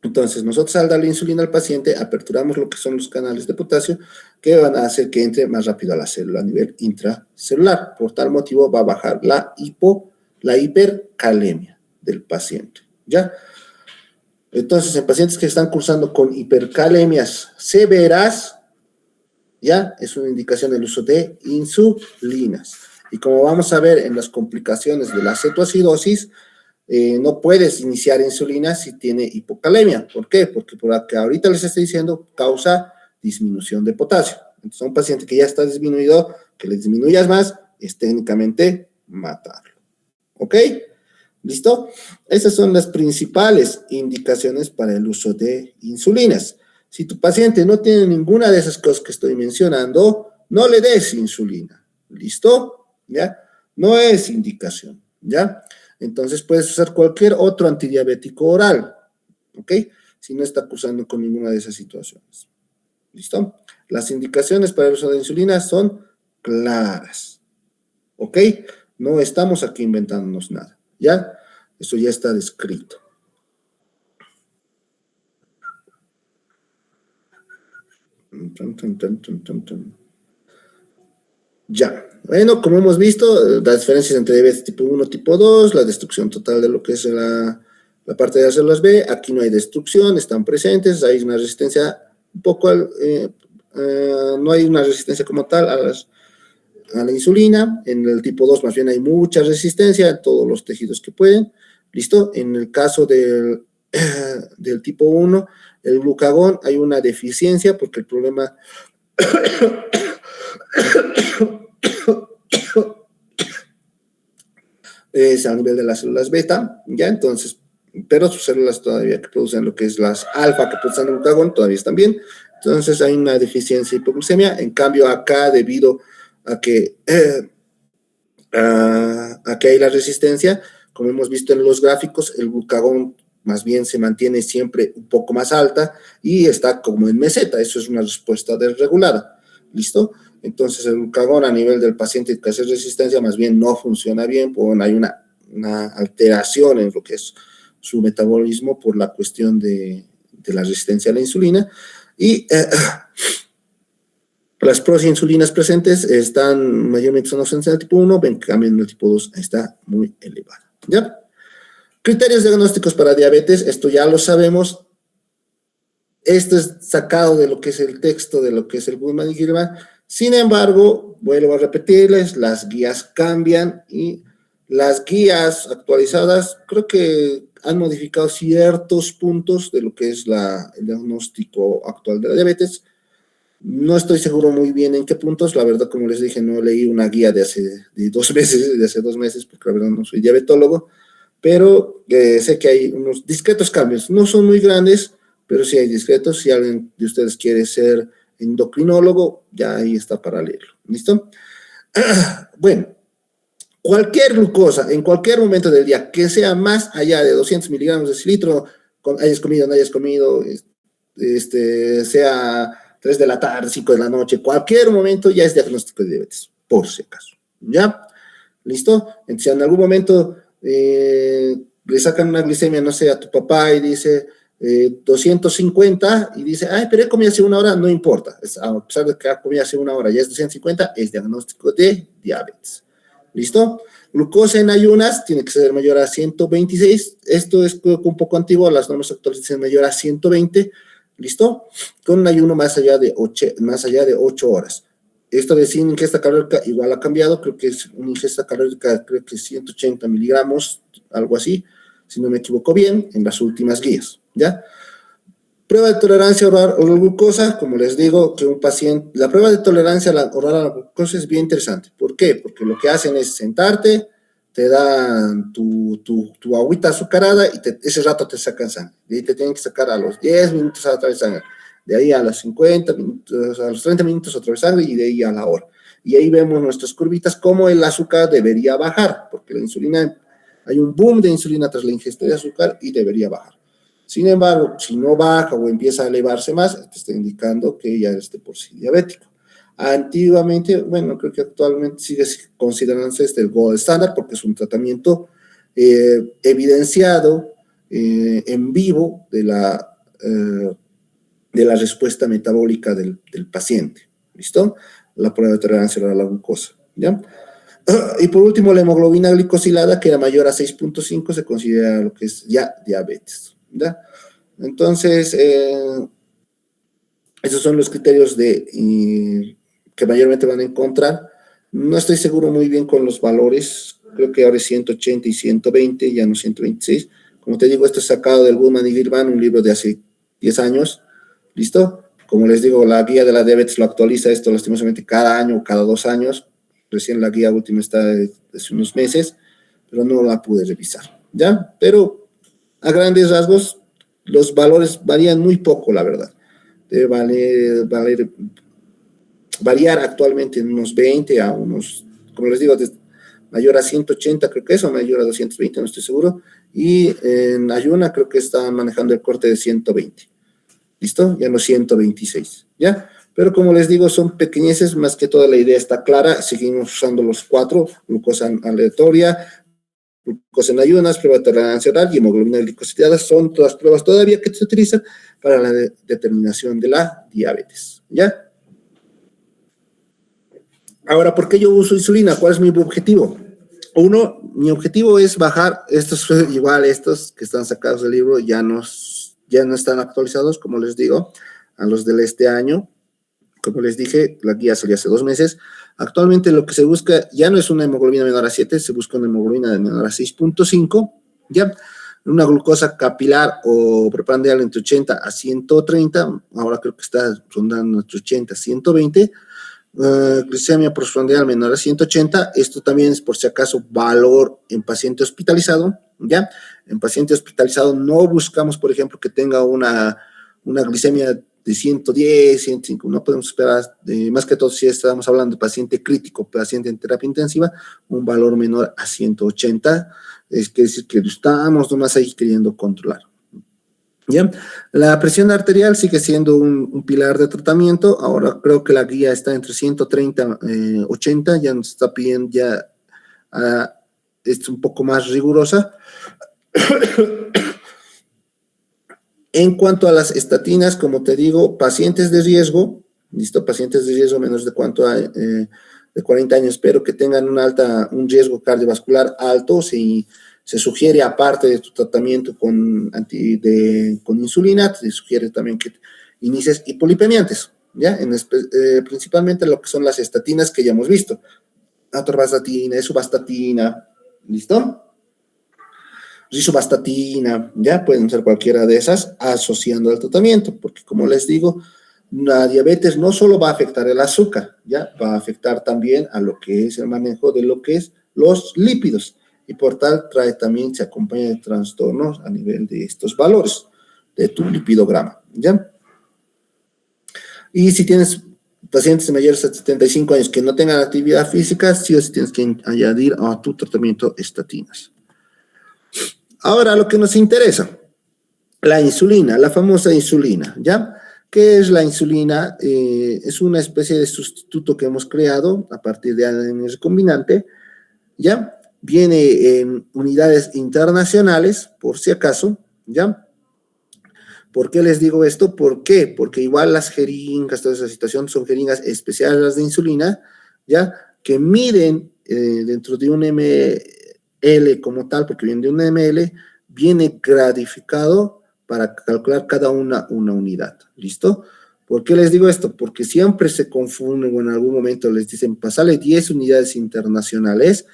Entonces, nosotros al darle insulina al paciente, aperturamos lo que son los canales de potasio que van a hacer que entre más rápido a la célula a nivel intracelular. Por tal motivo, va a bajar la hipercalemia del paciente, ¿ya? Entonces, en pacientes que están cursando con hipercalemias severas, ya es una indicación del uso de insulinas. Y como vamos a ver en las complicaciones de la cetoacidosis, no puedes iniciar insulina si tiene hipocalemia. ¿Por qué? Porque por lo que ahorita les estoy diciendo, causa disminución de potasio. Entonces, a un paciente que ya está disminuido, que le disminuyas más, es técnicamente matarlo. ¿Ok? ¿Listo? Esas son las principales indicaciones para el uso de insulinas. Si tu paciente no tiene ninguna de esas cosas que estoy mencionando, no le des insulina. ¿Listo? ¿Ya? No es indicación. ¿Ya? Entonces puedes usar cualquier otro antidiabético oral. ¿Ok? Si no está cursando con ninguna de esas situaciones. ¿Listo? Las indicaciones para el uso de insulina son claras. ¿Ok? No estamos aquí inventándonos nada. ¿Ya? Eso ya está descrito. Ya. Bueno, como hemos visto, las diferencias entre diabetes tipo 1 y tipo 2, la destrucción total de lo que es la parte de las células B, aquí no hay destrucción, están presentes, hay una resistencia un poco, no hay una resistencia como tal a la insulina. En el tipo 2 más bien hay mucha resistencia en todos los tejidos que pueden. ¿Listo? En el caso del tipo 1, el glucagón hay una deficiencia porque el problema es a nivel de las células beta, ¿ya? Entonces, pero sus células todavía que producen lo que es las alfa que producen el glucagón todavía están bien. Entonces hay una deficiencia de hipoglucemia. En cambio acá, debido a que hay la resistencia, como hemos visto en los gráficos, el glucagón más bien se mantiene siempre un poco más alta y está como en meseta. Eso es una respuesta desregulada. ¿Listo? Entonces el glucagón a nivel del paciente que hace resistencia más bien no funciona bien, porque hay una alteración en lo que es su metabolismo por la cuestión de la resistencia a la insulina. Y las proinsulinas presentes están mayormente son ausentes en el tipo 1, ven que cambio en el tipo 2 está muy elevada. ¿Ya? Criterios diagnósticos para diabetes, esto ya lo sabemos. Esto es sacado de lo que es el texto, de lo que es el Goodman y Gilman. Sin embargo, vuelvo a repetirles, las guías cambian y las guías actualizadas creo que han modificado ciertos puntos de lo que es el diagnóstico actual de la diabetes. No estoy seguro muy bien en qué puntos, la verdad, como les dije, no leí una guía de hace 2 meses, porque la verdad no soy diabetólogo, pero sé que hay unos discretos cambios, no son muy grandes, pero sí hay discretos. Si alguien de ustedes quiere ser endocrinólogo, ya ahí está para leerlo, ¿listo? Bueno, cualquier glucosa en cualquier momento del día que sea más allá de 200 miligramos de cilitro, hayas comido o no hayas comido, sea 3 de la tarde, 5 de la noche, cualquier momento ya es diagnóstico de diabetes, por si acaso, ¿ya? ¿Listo? Entonces, si en algún momento le sacan una glicemia, no sé, a tu papá y dice 250 y dice, ay, pero he comido hace 1 hora, no importa, a pesar de que ha comido hace 1 hora, ya es 250, es diagnóstico de diabetes. ¿Listo? Glucosa en ayunas tiene que ser mayor a 126, esto es un poco antiguo, las normas actuales dicen mayor a 120, ¿listo? Con un ayuno más allá de 8 horas. Esto de sin ingesta calórica igual ha cambiado, creo que es una ingesta calórica, creo que 180 miligramos, algo así, si no me equivoco bien, en las últimas guías, ¿ya? Prueba de tolerancia oral a la glucosa, como les digo, que un paciente, la prueba de tolerancia oral a la glucosa es bien interesante. ¿Por qué? Porque lo que hacen es sentarte, te dan tu agüita azucarada y ese rato te sacan sangre. De ahí te tienen que sacar a los 10 minutos otra vez sangre. De ahí a los 50 minutos, a los 30 minutos otra vez sangre y de ahí a la hora. Y ahí vemos nuestras curvitas, cómo el azúcar debería bajar, porque la insulina, hay un boom de insulina tras la ingesta de azúcar y debería bajar. Sin embargo, si no baja o empieza a elevarse más, te está indicando que ya eres de por sí diabético. Antiguamente, bueno, creo que actualmente sigue considerándose el gold standard porque es un tratamiento evidenciado en vivo de la respuesta metabólica del paciente. ¿Listo? La prueba de tolerancia a la glucosa. ¿Ya? Y por último, la hemoglobina glicosilada, que era mayor a 6.5, se considera lo que es ya diabetes. ¿Ya? Entonces, esos son los criterios que mayormente van a encontrar. No estoy seguro muy bien con los valores. Creo que ahora es 180 y 120, ya no 126. Como te digo, esto es sacado del Goodman y Girvan, un libro de hace 10 años. ¿Listo? Como les digo, la guía de la diabetes lo actualiza esto lastimosamente cada año o cada 2 años. Recién la guía última está hace unos meses, pero no la pude revisar. ¿Ya? Pero a grandes rasgos, los valores varían muy poco, la verdad. Debe variar actualmente en unos 20 a unos, como les digo, mayor a 180 creo que es, o mayor a 220, no estoy seguro. Y en ayuna creo que están manejando el corte de 120. ¿Listo? Ya no 126, ¿ya? Pero como les digo, son pequeñeces, más que toda la idea está clara. Seguimos usando los 4, glucosa aleatoria, glucosa en ayunas, prueba de tolerancia oral y hemoglobina glicosilada. Son todas pruebas todavía que se utilizan para la determinación de la diabetes, ¿ya? Ahora, ¿por qué yo uso insulina? ¿Cuál es mi objetivo? Uno, mi objetivo es bajar, estos que están sacados del libro ya no están actualizados, como les digo, a los de este año. Como les dije, la guía salió hace 2 meses. Actualmente lo que se busca ya no es una hemoglobina menor a 7, se busca una hemoglobina menor a 6.5, ¿ya? Una glucosa capilar o preprandial entre 80 a 130, ahora creo que está rondando entre 80 a 120, glicemia postprandial menor a 180, esto también es por si acaso valor en paciente hospitalizado, ¿ya? En paciente hospitalizado no buscamos, por ejemplo, que tenga una glicemia de 110, 105, no podemos esperar, más que todo si estamos hablando de paciente crítico, paciente en terapia intensiva, un valor menor a 180, es decir que estamos nomás ahí queriendo controlar. ¿Ya? La presión arterial sigue siendo un pilar de tratamiento, ahora creo que la guía está entre 130 y 80, ya nos está pidiendo es un poco más rigurosa. En cuanto a las estatinas, como te digo, pacientes de riesgo, ¿listo? Pacientes de riesgo menos de 40 años, pero que tengan un riesgo cardiovascular alto, si se sugiere, aparte de tu tratamiento con insulina, te sugiere también que inicies hipolipemiantes, ¿ya? Principalmente lo que son las estatinas que ya hemos visto, atorvastatina, esuvastatina, ¿listo? Risovastatina, ya pueden ser cualquiera de esas asociando al tratamiento, porque como les digo, la diabetes no solo va a afectar el azúcar, ya va a afectar también a lo que es el manejo de lo que es los lípidos, y por tal también se acompaña de trastornos a nivel de estos valores de tu lipidograma, ¿ya? Y si tienes pacientes mayores a 75 años que no tengan actividad física, sí o sí tienes que añadir a tu tratamiento estatinas. Ahora, lo que nos interesa, la insulina, la famosa insulina, ¿ya? ¿Qué es la insulina? Es una especie de sustituto que hemos creado a partir de ADN recombinante, ¿ya? Viene en unidades internacionales, por si acaso, ¿ya? ¿Por qué les digo esto? ¿Por qué? Porque igual las jeringas, toda esa situación, son jeringas especiales de insulina, ¿ya? Que miden dentro de un ml como tal, porque viene de un ml, viene gradificado para calcular cada una unidad, ¿listo? ¿Por qué les digo esto? Porque siempre se confunden o en algún momento les dicen, pasale 10 unidades internacionales,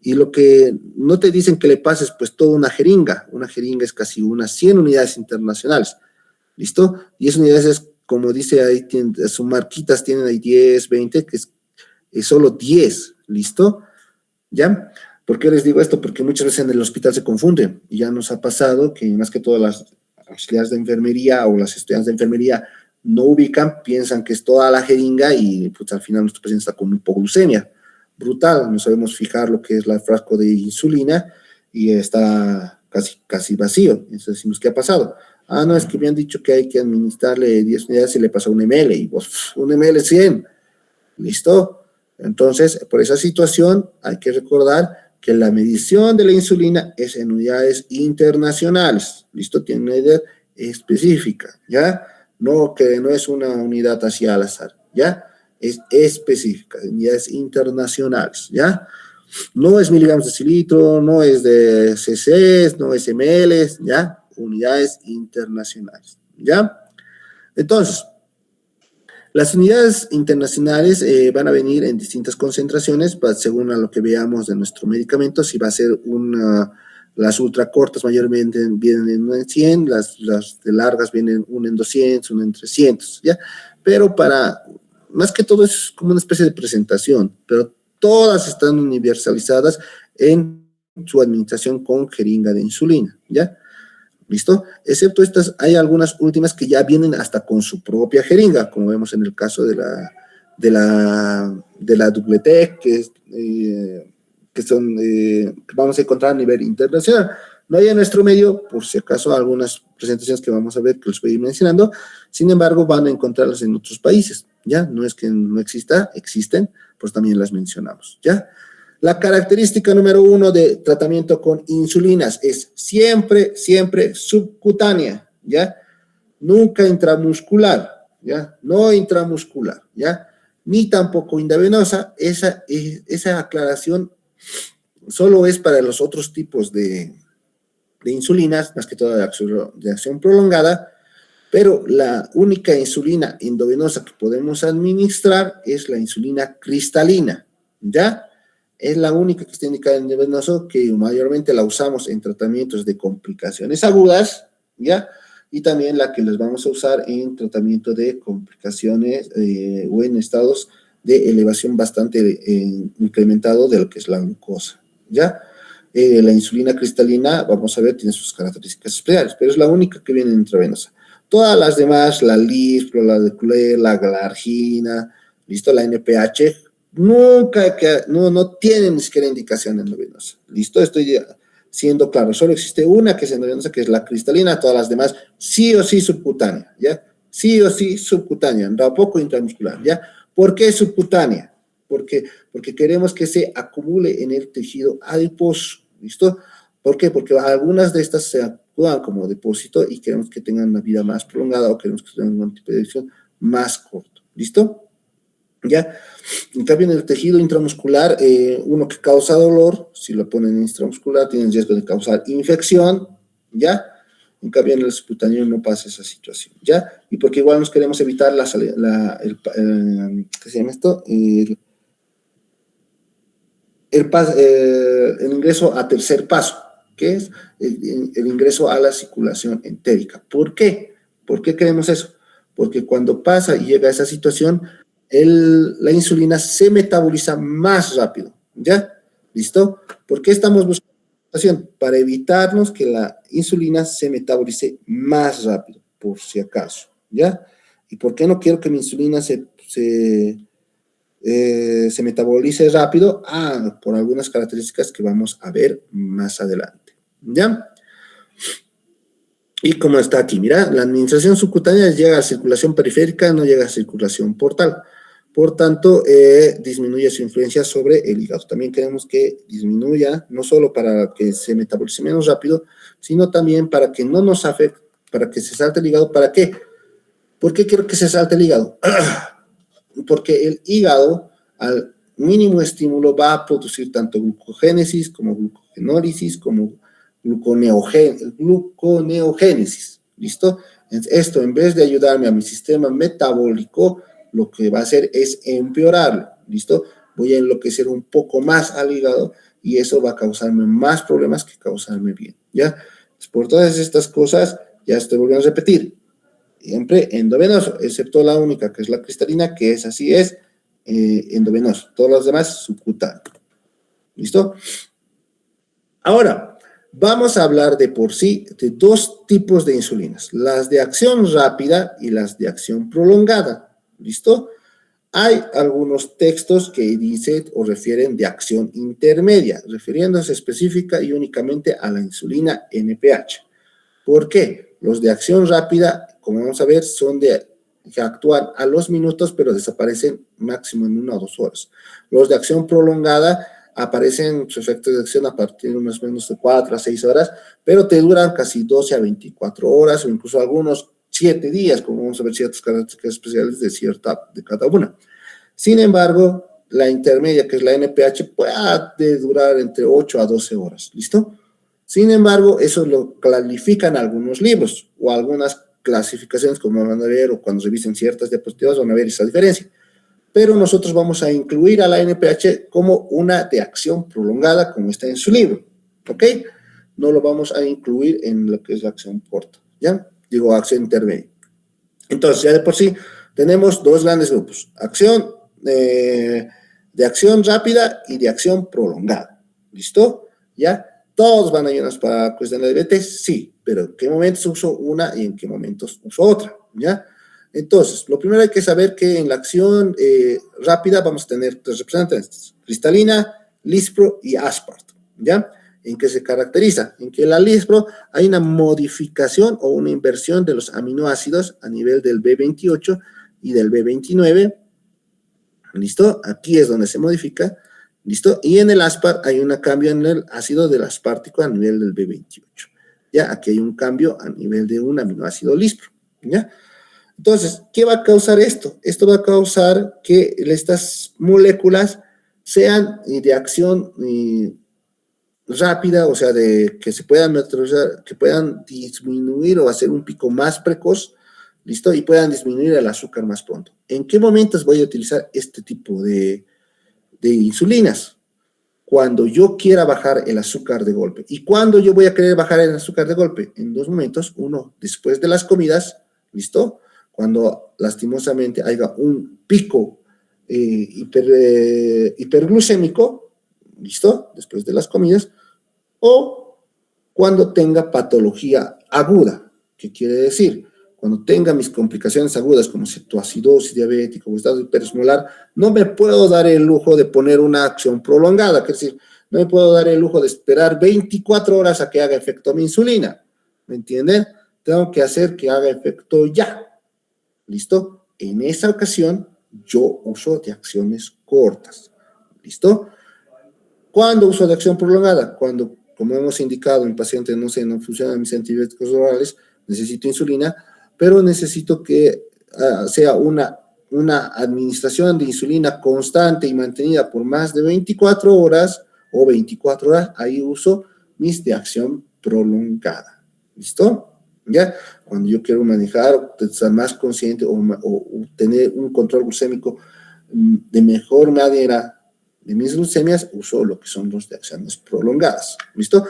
y lo que no te dicen que le pases, pues toda una jeringa es casi unas 100 unidades internacionales, ¿listo? 10 unidades es, como dice ahí, sus marquitas tienen ahí 10, 20, que es solo 10, ¿listo? ¿Ya? ¿Por qué les digo esto? Porque muchas veces en el hospital se confunden, y ya nos ha pasado que más que todas las auxiliares de enfermería o las estudiantes de enfermería no ubican, piensan que es toda la jeringa y pues al final nuestro paciente está con hipoglucemia brutal, no sabemos fijar lo que es el frasco de insulina y está casi vacío. Entonces decimos, ¿qué ha pasado? Ah, no, es que me han dicho que hay que administrarle 10 unidades y le pasa un ml, y pues un ml 100, ¿Listo? Entonces, por esa situación hay que recordar que la medición de la insulina es en unidades internacionales. ¿Listo? Tiene una idea específica, ¿ya? No, que no es una unidad así al azar, ¿ya? Es específica, unidades internacionales, ¿ya? No es miligramos de cilitro, no es de cc, no es ml, ¿ya? Unidades internacionales, ¿ya? Entonces, las unidades internacionales van a venir en distintas concentraciones, según a lo que veamos de nuestro medicamento. Si va a ser las ultracortas mayormente vienen en 1 en 100, las de largas vienen 1 en 200, 1 en 300, ¿ya? Pero más que todo es como una especie de presentación, pero todas están universalizadas en su administración con jeringa de insulina, ¿ya? ¿Listo? Excepto estas, hay algunas últimas que ya vienen hasta con su propia jeringa, como vemos en el caso de la Dupletec, que vamos a encontrar a nivel internacional. No hay en nuestro medio, por si acaso, algunas presentaciones que vamos a ver que los voy a ir mencionando, sin embargo, van a encontrarlas en otros países, ¿ya? No es que no exista, existen, pues también las mencionamos, ¿ya? La característica número 1 de tratamiento con insulinas es siempre subcutánea, ¿ya? Nunca intramuscular, ¿ya? No intramuscular, ¿ya? Ni tampoco intravenosa. Esa aclaración solo es para los otros tipos de insulinas, más que todo de acción prolongada, pero la única insulina endovenosa que podemos administrar es la insulina cristalina, ¿ya? Es la única que está indicada en endovenoso, que mayormente la usamos en tratamientos de complicaciones agudas, ¿ya? Y también la que les vamos a usar en tratamiento de complicaciones o en estados de elevación bastante incrementado de lo que es la glucosa, ¿ya? La insulina cristalina, vamos a ver, tiene sus características especiales, pero es la única que viene intravenosa. Todas las demás, la Lispro, la Deculer, la Galargina, ¿listo? La NPH, no tienen ni siquiera indicación endovenosa. ¿Listo? Estoy siendo claro. Solo existe una que es endovenosa, que es la cristalina. Todas las demás, sí o sí subcutánea, ¿ya? Sí o sí subcutánea, tampoco intramuscular, ¿ya? ¿Por qué subcutánea? Porque queremos que se acumule en el tejido adiposo, ¿listo? ¿Por qué? Porque algunas de estas se actúan como depósito y queremos que tengan una vida más prolongada o queremos que tengan un tipo de acción más corto, ¿listo? ¿Ya? En cambio, en el tejido intramuscular, uno que causa dolor, si lo ponen en intramuscular, tiene el riesgo de causar infección, ¿ya? En cambio, en el subcutáneo no pasa esa situación, ¿ya? Y porque igual nos queremos evitar ¿qué se llama esto? El ingreso a tercer paso, que es el ingreso a la circulación entérica. ¿Por qué? ¿Por qué queremos eso? Porque cuando pasa y llega a esa situación, la insulina se metaboliza más rápido, ¿ya? ¿Listo? ¿Por qué estamos buscando esta situación? Para evitarnos que la insulina se metabolice más rápido, por si acaso, ¿ya? ¿Y por qué no quiero que mi insulina se metabolice rápido? Por algunas características que vamos a ver más adelante, ¿ya? Y como está aquí, mira, la administración subcutánea llega a circulación periférica, no llega a circulación portal. Por tanto, disminuye su influencia sobre el hígado. También queremos que disminuya, no solo para que se metabolice menos rápido, sino también para que no nos afecte, para que se salte el hígado. ¿Para qué? ¿Por qué quiero que se salte el hígado? Porque el hígado, al mínimo estímulo, va a producir tanto glucogénesis como glucogenólisis, como gluconeogénesis. ¿Listo? Esto, en vez de ayudarme a mi sistema metabólico, lo que va a hacer es empeorarlo. ¿Listo? Voy a enloquecer un poco más al hígado y eso va a causarme más problemas que causarme bien. ¿Ya? Pues por todas estas cosas, ya estoy volviendo a repetir. Siempre endovenoso, excepto la única, que es la cristalina, que es así, es endovenoso. Todos los demás, subcutáneo. ¿Listo? Ahora, vamos a hablar de por sí de dos tipos de insulinas, las de acción rápida y las de acción prolongada. ¿Listo? Hay algunos textos que dicen o refieren de acción intermedia, refiriéndose específica y únicamente a la insulina NPH. ¿Por qué? Los de acción rápida, como vamos a ver, son de que actúan a los minutos, pero desaparecen máximo en 1 o 2 horas. Los de acción prolongada aparecen sus efectos de acción a partir de más o menos de 4 a 6 horas, pero te duran casi 12 a 24 horas o incluso algunos 7 días, como vamos a ver ciertas características especiales de cada una. Sin embargo, la intermedia, que es la NPH, puede durar entre 8 a 12 horas, ¿listo? Sin embargo, eso lo clarifican algunos libros o algunas clasificaciones, como van a ver, o cuando revisen ciertas diapositivas van a ver esa diferencia. Pero nosotros vamos a incluir a la NPH como una de acción prolongada, como está en su libro, ¿ok? No lo vamos a incluir en lo que es la acción corta, ¿ya? Digo, acción intermedia. Entonces, ya de por sí, tenemos 2 grandes grupos, acción de acción rápida y de acción prolongada, ¿listo? ¿Ya? ¿Todos van a ayudarnos para cuestión de diabetes? Sí, pero ¿en qué momentos uso una y en qué momentos uso otra? ¿Ya? Entonces, lo primero hay que saber que en la acción rápida vamos a tener 3 representantes, cristalina, lispro y asparto, ¿ya? ¿En qué se caracteriza? En que la lispro hay una modificación o una inversión de los aminoácidos a nivel del B28 y del B29, ¿listo? Aquí es donde se modifica, ¿listo? Y en el aspart hay un cambio en el ácido del aspartico a nivel del B28, ¿ya? Aquí hay un cambio a nivel de un aminoácido lispro, ¿ya? Entonces, ¿qué va a causar esto? Esto va a causar que estas moléculas sean de acción rápida, o sea, de que se puedan neutralizar, que puedan disminuir o hacer un pico más precoz, ¿listo? Y puedan disminuir el azúcar más pronto. ¿En qué momentos voy a utilizar este tipo de insulinas? Cuando yo quiera bajar el azúcar de golpe. ¿Y cuándo yo voy a querer bajar el azúcar de golpe? En 2 momentos. Uno, después de las comidas, ¿listo? Cuando lastimosamente haya un pico hiperglucémico, ¿listo? Después de las comidas, o cuando tenga patología aguda. ¿Qué quiere decir? Cuando tenga mis complicaciones agudas como cetoacidosis diabética o estado hiperesmolar, no me puedo dar el lujo de poner una acción prolongada, es decir, no me puedo dar el lujo de esperar 24 horas a que haga efecto mi insulina, ¿me entienden? Tengo que hacer que haga efecto ya. ¿Listo? En esa ocasión, yo uso de acciones cortas. ¿Listo? ¿Cuándo uso de acción prolongada? Cuando, como hemos indicado, en pacientes, no sé, no funcionan mis antibióticos orales, necesito insulina, pero necesito que sea una administración de insulina constante y mantenida por más de 24 horas o 24 horas, ahí uso mis de acción prolongada. ¿Listo? ¿Ya? Cuando yo quiero manejar, estar más consciente o tener un control glucémico de mejor manera de mis glucemias, uso lo que son los de acciones prolongadas. ¿Listo?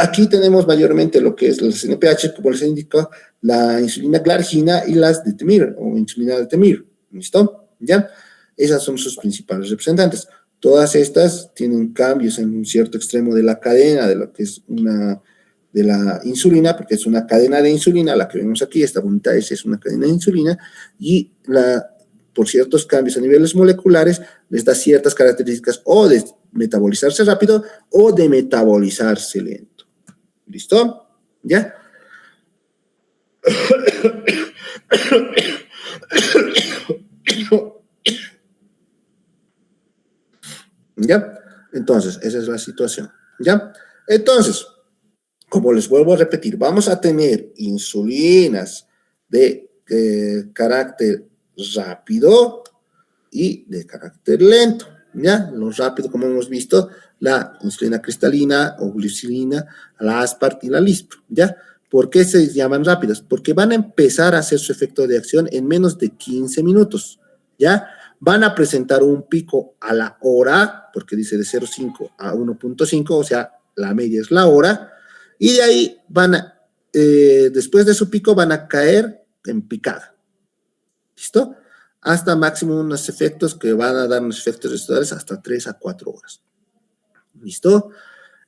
Aquí tenemos mayormente lo que es las NPH, como les indico, la insulina glargina y las de Temir, o insulina de Temir. ¿Listo? ¿Ya? Esas son sus principales representantes. Todas estas tienen cambios en un cierto extremo de la cadena de lo que es de la insulina, porque es una cadena de insulina, la que vemos aquí, esta bonita S es una cadena de insulina, y por ciertos cambios a niveles moleculares, les da ciertas características o de metabolizarse rápido o de metabolizarse lento. ¿Listo? ¿Ya? ¿Ya? Entonces, esa es la situación. ¿Ya? Entonces, como les vuelvo a repetir, vamos a tener insulinas de carácter rápido y de carácter lento, ¿ya? Lo rápido, como hemos visto, la insulina cristalina o glucilina, la aspart y la lispro, ¿ya? ¿Por qué se llaman rápidas? Porque van a empezar a hacer su efecto de acción en menos de 15 minutos, ¿ya? Van a presentar un pico a la hora, porque dice de 0,5 a 1,5, o sea, la media es la hora, y de ahí van a, después de su pico, van a caer en picada. ¿Listo? Hasta máximo unos efectos que van a dar unos efectos residuales hasta 3 a 4 horas. ¿Listo?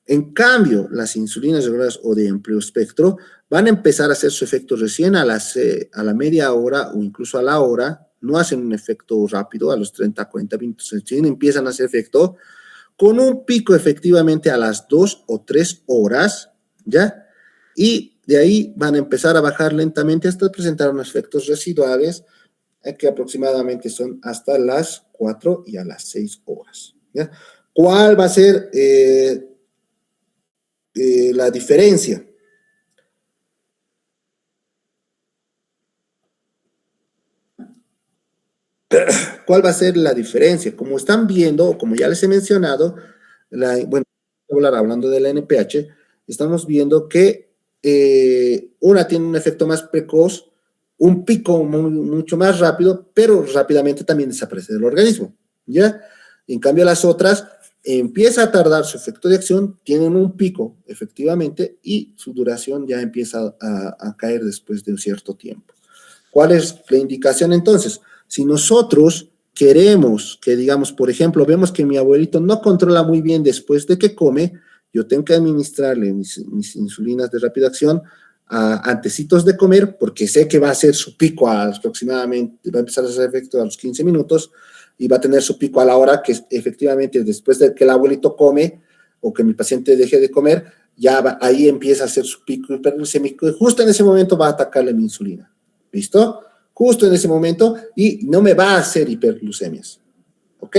En cambio, las insulinas regulares o de amplio espectro van a empezar a hacer su efecto recién a la media hora o incluso a la hora. No hacen un efecto rápido a los 30 a 40 minutos. Recién empiezan a hacer efecto con un pico efectivamente a las 2 o 3 horas, ¿ya? Y de ahí van a empezar a bajar lentamente hasta presentar unos efectos residuales que aproximadamente son hasta las 4 y a las 6 horas. ¿Ya? ¿Cuál va a ser la diferencia? ¿Cuál va a ser la diferencia? Como están viendo, como ya les he mencionado, bueno, hablando de la NPH, estamos viendo que una tiene un efecto más precoz, un pico mucho más rápido, pero rápidamente también desaparece del organismo, ¿ya? En cambio, las otras empieza a tardar su efecto de acción, tienen un pico, efectivamente, y su duración ya empieza a caer después de un cierto tiempo. ¿Cuál es la indicación entonces? Si nosotros queremos que, digamos, por ejemplo, vemos que mi abuelito no controla muy bien después de que come, yo tengo que administrarle mis insulinas de rápida acción antecitos de comer, porque sé que va a hacer su pico aproximadamente, va a empezar a hacer efecto a los 15 minutos y va a tener su pico a la hora que efectivamente después de que el abuelito come o que mi paciente deje de comer, ya ahí empieza a hacer su pico hiperglucémico y justo en ese momento va a atacarle mi insulina. ¿Listo? Justo en ese momento y no me va a hacer hiperglucemias. ¿Ok?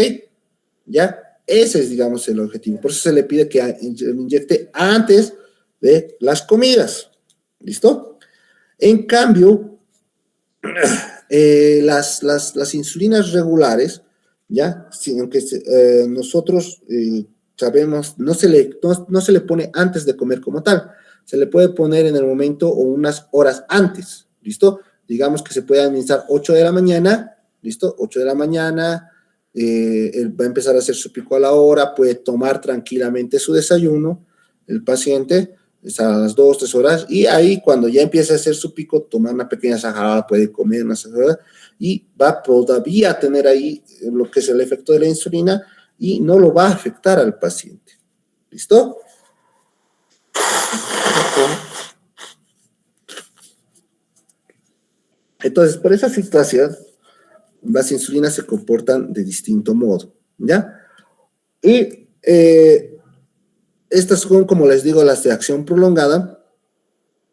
¿Ya? Ese es, digamos, el objetivo. Por eso se le pide que inyecte antes de las comidas. ¿Listo? En cambio, las insulinas regulares, ¿ya? Aunque nosotros sabemos, no se le pone antes de comer como tal. Se le puede poner en el momento o unas horas antes. ¿Listo? Digamos que se puede administrar 8 de la mañana, ¿listo? 8 de la mañana, él va a empezar a hacer su pico a la hora, puede tomar tranquilamente su desayuno, el paciente, a las 2, 3 horas, y ahí cuando ya empieza a hacer su pico, tomar una pequeña sajada, puede comer una sajada, y va todavía a tener ahí lo que es el efecto de la insulina, y no lo va a afectar al paciente. ¿Listo? Entonces, por esa situación, las insulinas se comportan de distinto modo, ¿ya? Y estas son, como les digo, las de acción prolongada,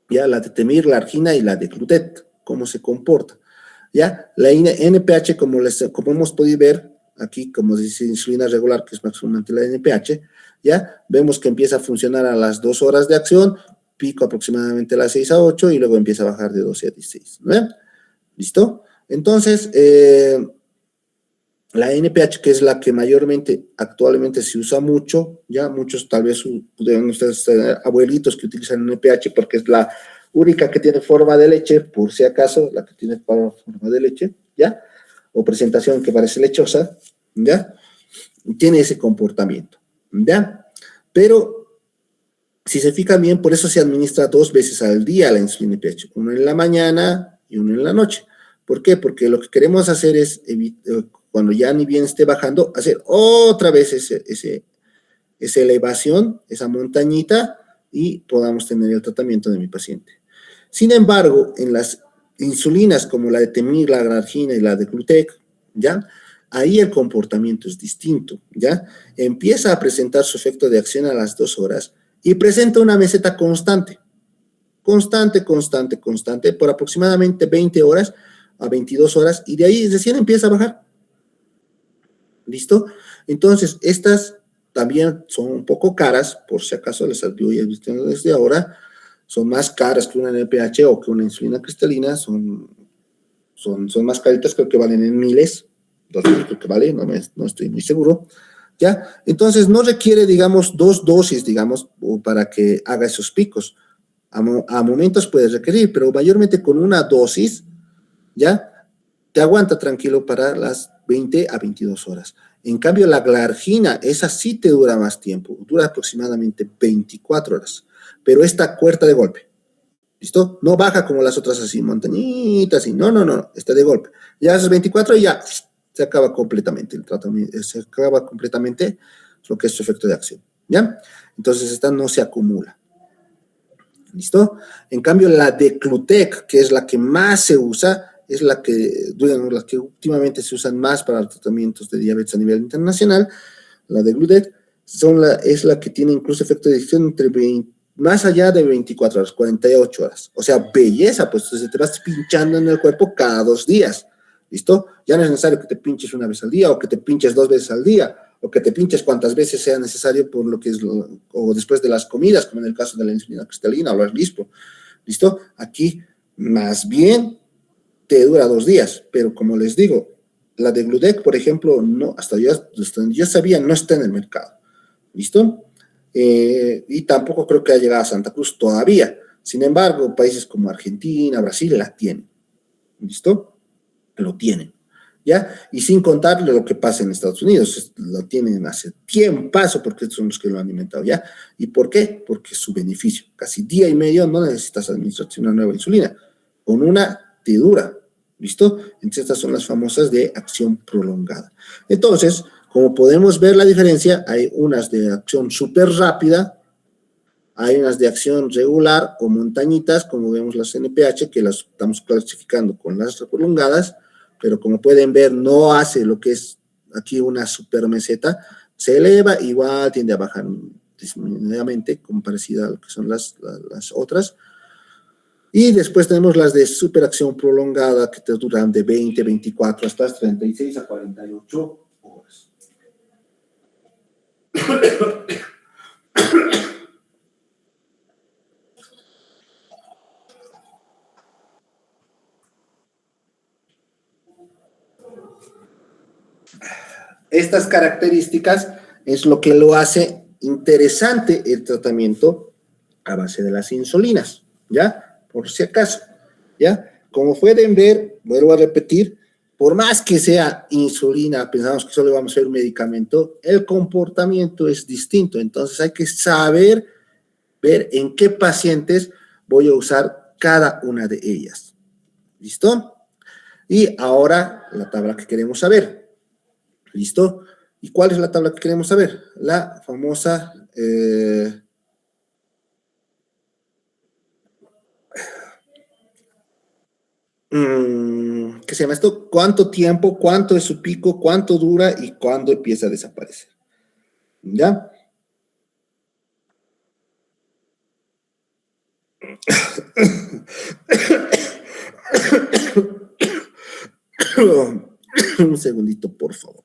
¿ya? La de temirlargina y la de glutet, cómo se comporta, ¿ya? La NPH, como hemos podido ver, aquí, como dice insulina regular, que es máximamente la NPH, ¿ya? Vemos que empieza a funcionar a las 2 horas de acción, pico aproximadamente a las 6 a 8, y luego empieza a bajar de 12 a 16, ¿no? ¿Listo? Entonces, la NPH, que es la que mayormente actualmente se usa mucho, ya muchos tal vez deben ustedes tener abuelitos que utilizan NPH porque es la única que tiene forma de leche, por si acaso, la que tiene forma de leche, ¿ya? O presentación que parece lechosa, ¿ya? Tiene ese comportamiento, ¿ya? Pero, si se fijan bien, por eso se administra 2 veces al día la insulina NPH, uno en la mañana y uno en la noche. ¿Por qué? Porque lo que queremos hacer es, cuando ya ni bien esté bajando, hacer otra vez esa elevación, esa montañita, y podamos tener el tratamiento de mi paciente. Sin embargo, en las insulinas como la de temirlargina y la de glutec, ¿ya? Ahí el comportamiento es distinto, ¿ya? Empieza a presentar su efecto de acción a las 2 horas y presenta una meseta constante, por aproximadamente 20 horas a 22 horas, y de ahí recién empieza a bajar. ¿Listo? Entonces, estas también son un poco caras, por si acaso les advivo ya desde ahora, son más caras que una NPH o que una insulina cristalina, son más caritas, creo que valen en miles, 2.000 creo que vale, no estoy muy seguro, ¿ya? Entonces, no requiere, digamos, 2 dosis, digamos, para que haga esos picos. A momentos puede requerir, pero mayormente con una dosis, ¿ya? Te aguanta tranquilo para las 20 a 22 horas. En cambio, la glargina, esa sí te dura más tiempo, dura aproximadamente 24 horas, pero esta cuerta de golpe, ¿listo? No baja como las otras así, montañitas, así, no, está de golpe. Ya haces 24 y ya se acaba completamente el tratamiento, se acaba completamente lo que es su efecto de acción, ¿ya? Entonces, esta no se acumula. ¿Listo? En cambio, la de Glutec, que es la que más se usa, es la que últimamente se usan más para los tratamientos de diabetes a nivel internacional, la de Glutec, es la que tiene incluso efecto de acción entre más allá de 24 horas, 48 horas. O sea, belleza, pues se te vas pinchando en el cuerpo cada 2 días. ¿Listo? Ya no es necesario que te pinches una vez al día o que te pinches 2 veces al día o que te pinches cuantas veces sea necesario por lo que es o después de las comidas, como en el caso de la insulina cristalina o la Lispo. ¿Listo? Aquí más bien te dura 2 días, pero como les digo, la de Gludec, por ejemplo, no, hasta yo sabía, no está en el mercado. ¿Listo? Y tampoco creo que haya llegado a Santa Cruz todavía. Sin embargo, países como Argentina, Brasil la tienen. ¿Listo? Lo tienen. ¿Ya? Y sin contarle lo que pasa en Estados Unidos, lo tienen hace tiempo, porque son los que lo han inventado, ¿ya? ¿Y por qué? Porque es su beneficio. Casi día y medio no necesitas administrar una nueva insulina. Con una te dura. ¿Listo? Entonces estas son las famosas de acción prolongada. Entonces, como podemos ver la diferencia, hay unas de acción súper rápida, hay unas de acción regular o montañitas, como vemos las NPH, que las estamos clasificando con las prolongadas, pero como pueden ver, no hace lo que es aquí una super meseta, se eleva, igual tiende a bajar disminuidamente, como parecida a lo que son las otras. Y después tenemos las de superacción prolongada, que te duran de 20, 24, hasta 36 a 48 horas. Estas características es lo que lo hace interesante el tratamiento a base de las insulinas, ¿ya? Por si acaso, ¿ya? Como pueden ver, vuelvo a repetir, por más que sea insulina, pensamos que solo vamos a ver un medicamento, el comportamiento es distinto, entonces hay que saber ver en qué pacientes voy a usar cada una de ellas. ¿Listo? Y ahora la tabla que queremos saber. ¿Listo? ¿Y cuál es la tabla que queremos saber? La famosa ¿qué se llama esto? ¿Cuánto tiempo, cuánto es su pico, cuánto dura y cuándo empieza a desaparecer? ¿Ya? Un segundito, por favor.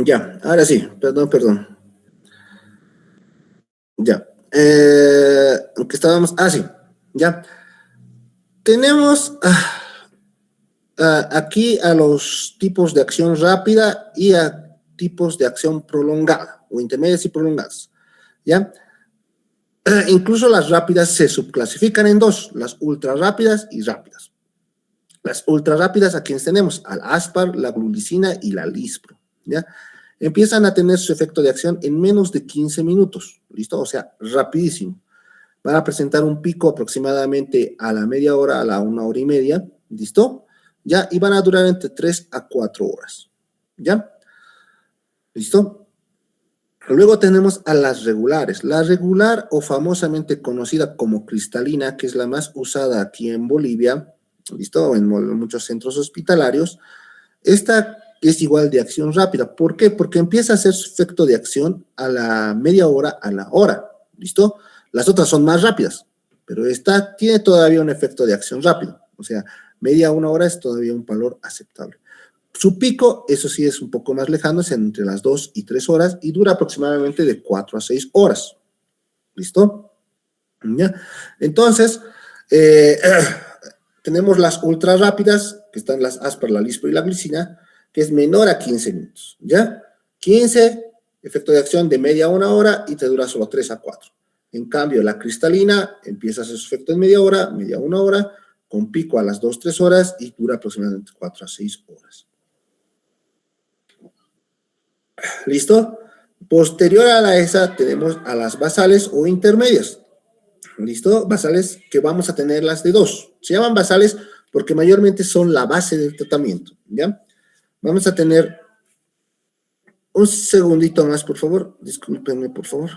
Ya, ahora sí, perdón. Ya. Aunque estábamos. Ah, sí, ya. Tenemos aquí a los tipos de acción rápida y a tipos de acción prolongada, o intermedias y prolongadas. ¿Ya? Incluso las rápidas se subclasifican en dos, las ultra rápidas y rápidas. Las ultra rápidas, ¿a quienes tenemos? Al aspar, la glulicina y la lispro. ¿Ya? Empiezan a tener su efecto de acción en menos de 15 minutos. ¿Listo? O sea, rapidísimo. Van a presentar un pico aproximadamente a la media hora, a la 1 hora y media. ¿Listo? ¿Ya? Y van a durar entre 3 a 4 horas. ¿Ya? ¿Listo? Luego tenemos a las regulares. La regular, o famosamente conocida como cristalina, que es la más usada aquí en Bolivia, ¿listo? En muchos centros hospitalarios. Esta es igual de acción rápida. ¿Por qué? Porque empieza a hacer su efecto de acción a la media hora, a la hora. ¿Listo? Las otras son más rápidas, pero esta tiene todavía un efecto de acción rápido. O sea, media a 1 hora es todavía un valor aceptable. Su pico, eso sí, es un poco más lejano, es entre las 2 y 3 horas y dura aproximadamente de 4 a 6 horas. ¿Listo? ¿Ya? Entonces, tenemos las ultra rápidas, que están las aspar, la lispro y la glicina, que es menor a 15 minutos. ¿Ya? 15, efecto de acción de media a 1 hora y te dura solo 3 a 4. En cambio, la cristalina empieza a hacer su efecto en media a 1 hora, con pico a las 2, 3 horas y dura aproximadamente 4 a 6 horas. ¿Listo? Posterior a esa tenemos a las basales o intermedias. ¿Listo? Basales que vamos a tener las de dos. Se llaman basales porque mayormente son la base del tratamiento. ¿Ya? Vamos a tener un segundito más, por favor. Discúlpenme, por favor.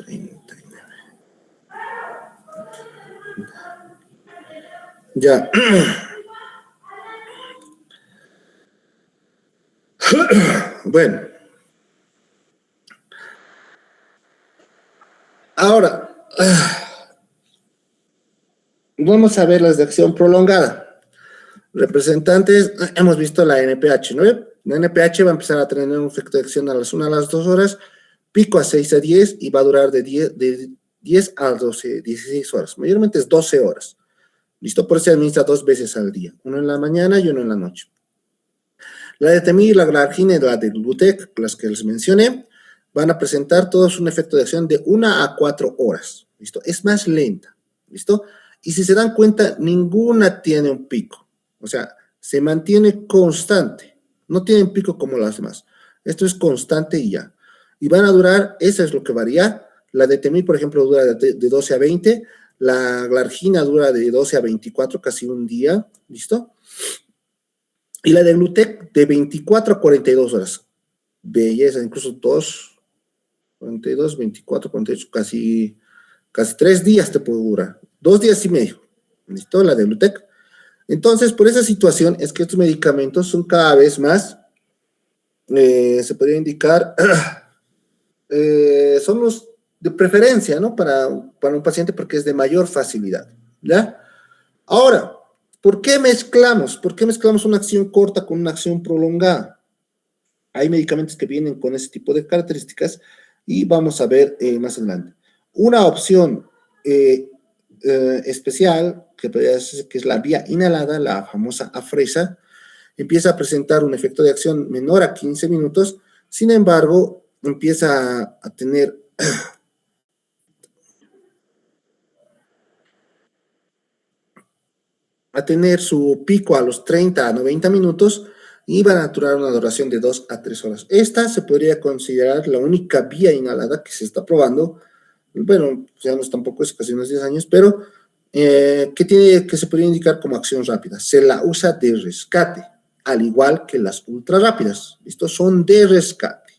39. Ya. Bueno. Ahora, vamos a ver las de acción prolongada. Representantes, hemos visto la NPH, ¿no? La NPH va a empezar a tener un efecto de acción a las 1 a las 2 horas, pico a 6 a 10 y va a durar de 10 a 12, 16 horas. Mayormente es 12 horas. ¿Listo? Por eso se administra 2 veces al día, uno en la mañana y uno en la noche. La de Temir, la Glargine y la de Glutec, las que les mencioné, van a presentar todos un efecto de acción de 1 a 4 horas. ¿Listo? Es más lenta. ¿Listo? Y si se dan cuenta, ninguna tiene un pico. O sea, se mantiene constante. No tienen pico como las demás. Esto es constante y ya. Y van a durar, eso es lo que varía. La de Temir, por ejemplo, dura de 12 a 20. La Glargina dura de 12 a 24, casi un día. ¿Listo? Y la de Glutec de 24 a 42 horas. Belleza, incluso 2, 42, 24, 48, casi 3 días te puede durar. 2 días y medio. ¿Listo? La de Glutec. Entonces, por esa situación es que estos medicamentos son cada vez más, se podría indicar, son los de preferencia, ¿no? Para un paciente porque es de mayor facilidad, ¿ya? Ahora, ¿por qué mezclamos? ¿Por qué mezclamos una acción corta con una acción prolongada? Hay medicamentos que vienen con ese tipo de características y vamos a ver más adelante. Una opción especial, que es la vía inhalada, la famosa afresa, empieza a presentar un efecto de acción menor a 15 minutos, sin embargo, empieza a tener su pico a los 30 a 90 minutos y van a durar una duración de 2 a 3 horas. Esta se podría considerar la única vía inhalada que se está probando. Bueno, ya no es tampoco, es casi unos 10 años, pero que se podría indicar como acción rápida. Se la usa de rescate, al igual que las ultra rápidas. Estos son de rescate,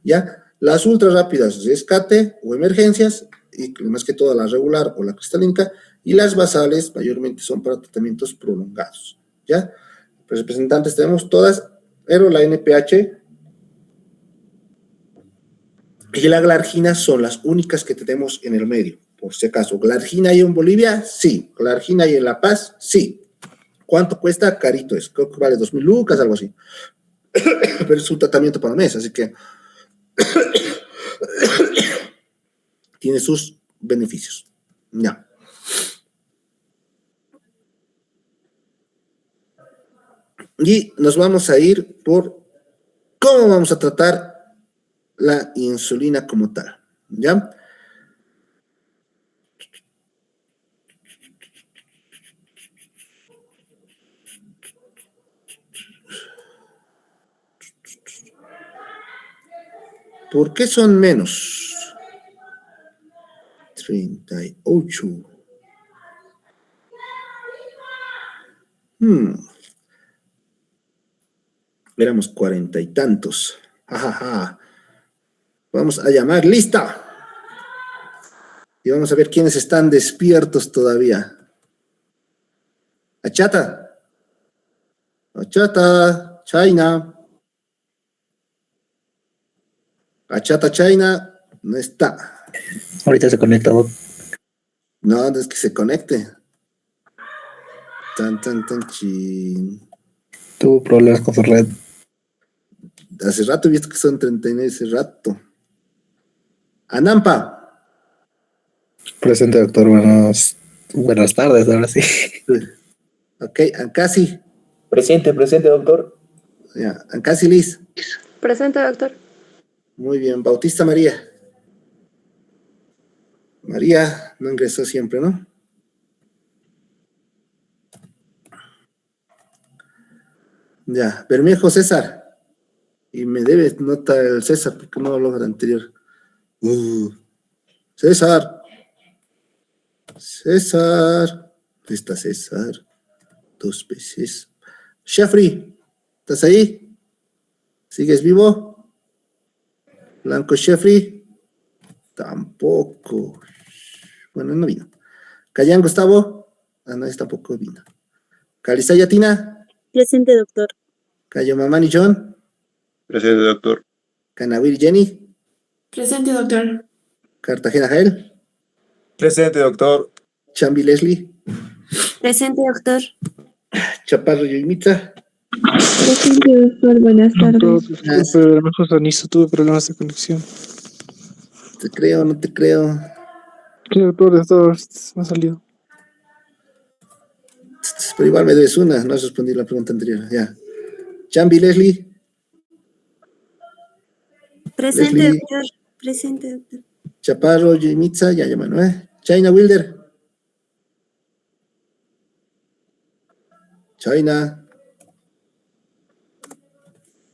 ¿ya? Las ultra rápidas, rescate o emergencias, y más que todo la regular o la cristalina, y las basales mayormente son para tratamientos prolongados, ¿ya? Pues representantes tenemos todas, pero la NPH y la Glargina son las únicas que tenemos en el medio. Por si acaso, ¿Glargina hay en Bolivia? Sí. ¿Glargina hay en La Paz? Sí. ¿Cuánto cuesta? Carito es. Creo que vale 2.000 lucas, algo así. Pero es un tratamiento para un mes, así que tiene sus beneficios. Ya. Y nos vamos a ir por cómo vamos a tratar la insulina como tal, ¿ya? ¿Por qué son menos? 38. Éramos 40 y tantos. Jajaja. Vamos a llamar lista. Y vamos a ver quiénes están despiertos todavía. Achata. Achata. China. Achata China. No está. Ahorita se conecta, Doc. No, es que se conecte. Tan, chin. Tuvo problemas con su red. Hace rato he visto que son 39, hace rato. Anampa. Presente, doctor. Buenas tardes, ahora sí. Ok, Ancasi. Presente, doctor. Ya, Ancasi Liz. Presente, doctor. Muy bien, Bautista María. María no ingresó siempre, ¿no? Ya, Bermejo César. Y me debe nota el César, porque no habló del anterior. César. César. ¿Dónde está César? 2 veces. Shefri, ¿estás ahí? ¿Sigues vivo? Blanco Shefri. Tampoco. Bueno, no vino. Cayán Gustavo. No, es tampoco vino. Calizaya Tina. Presente, doctor. Cayo Mamani John. Presente, doctor. Canawir Jenny. Presente, doctor. Cartagena Jael. Presente, doctor. Chambi Leslie. Presente, doctor. Chaparro Yoimitza. Presente, doctor. Buenas tardes. Pero me justo tuve problemas de conexión. Te creo, no te creo. Sí, doctor, esto me ha salido. Pero igual me debes una, no has respondido la pregunta anterior. Ya. Chambi Leslie. Presente, Leslie. doctor. Presente, doctor. Chaparro Yoimitza, ya llaman, ¿eh? China Wilder. China.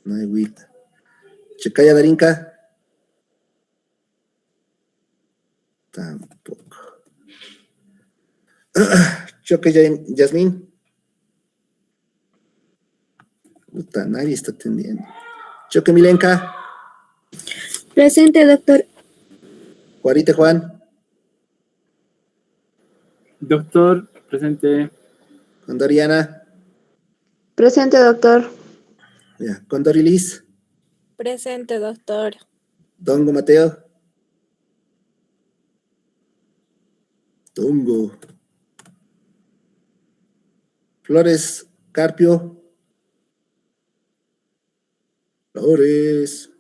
No hay Wilder. Checaya Darinka. Tampoco. Choque Yasmín. Puta, nadie está atendiendo. Choque Milenka. Presente, doctor. Juarite Juan. Doctor, presente. Condoriana. Presente, doctor. Ya. Condorilis. Presente, doctor. Dongo Mateo. Dongo. Flores Carpio. Flores.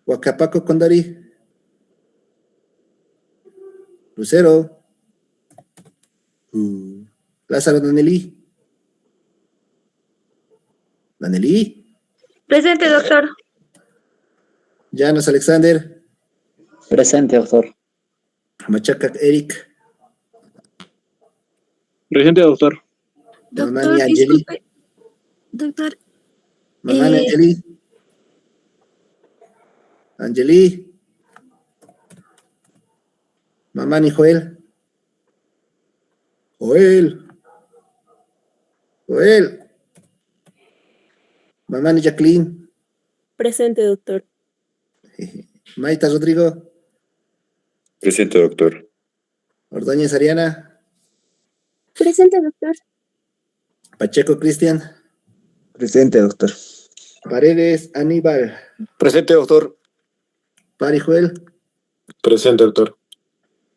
Huacapaco Condori. Lucero. Lázaro Danelí. Danelí. Presente, doctor. Llanos Alexander. Presente, doctor. Machaca Eric. Presente, doctor. Mamani Angeli. Disculpe. Doctor, Mamani Angeli. Angeli. Mamani Joel. Joel. Mamani Jacqueline. presente, doctor. Maita Rodrigo. Presente, doctor. Ordóñez Ariana. Presente, doctor. Pacheco Cristian. Presente, doctor. Paredes Aníbal. Presente, doctor. Pari Joel. Presente, doctor.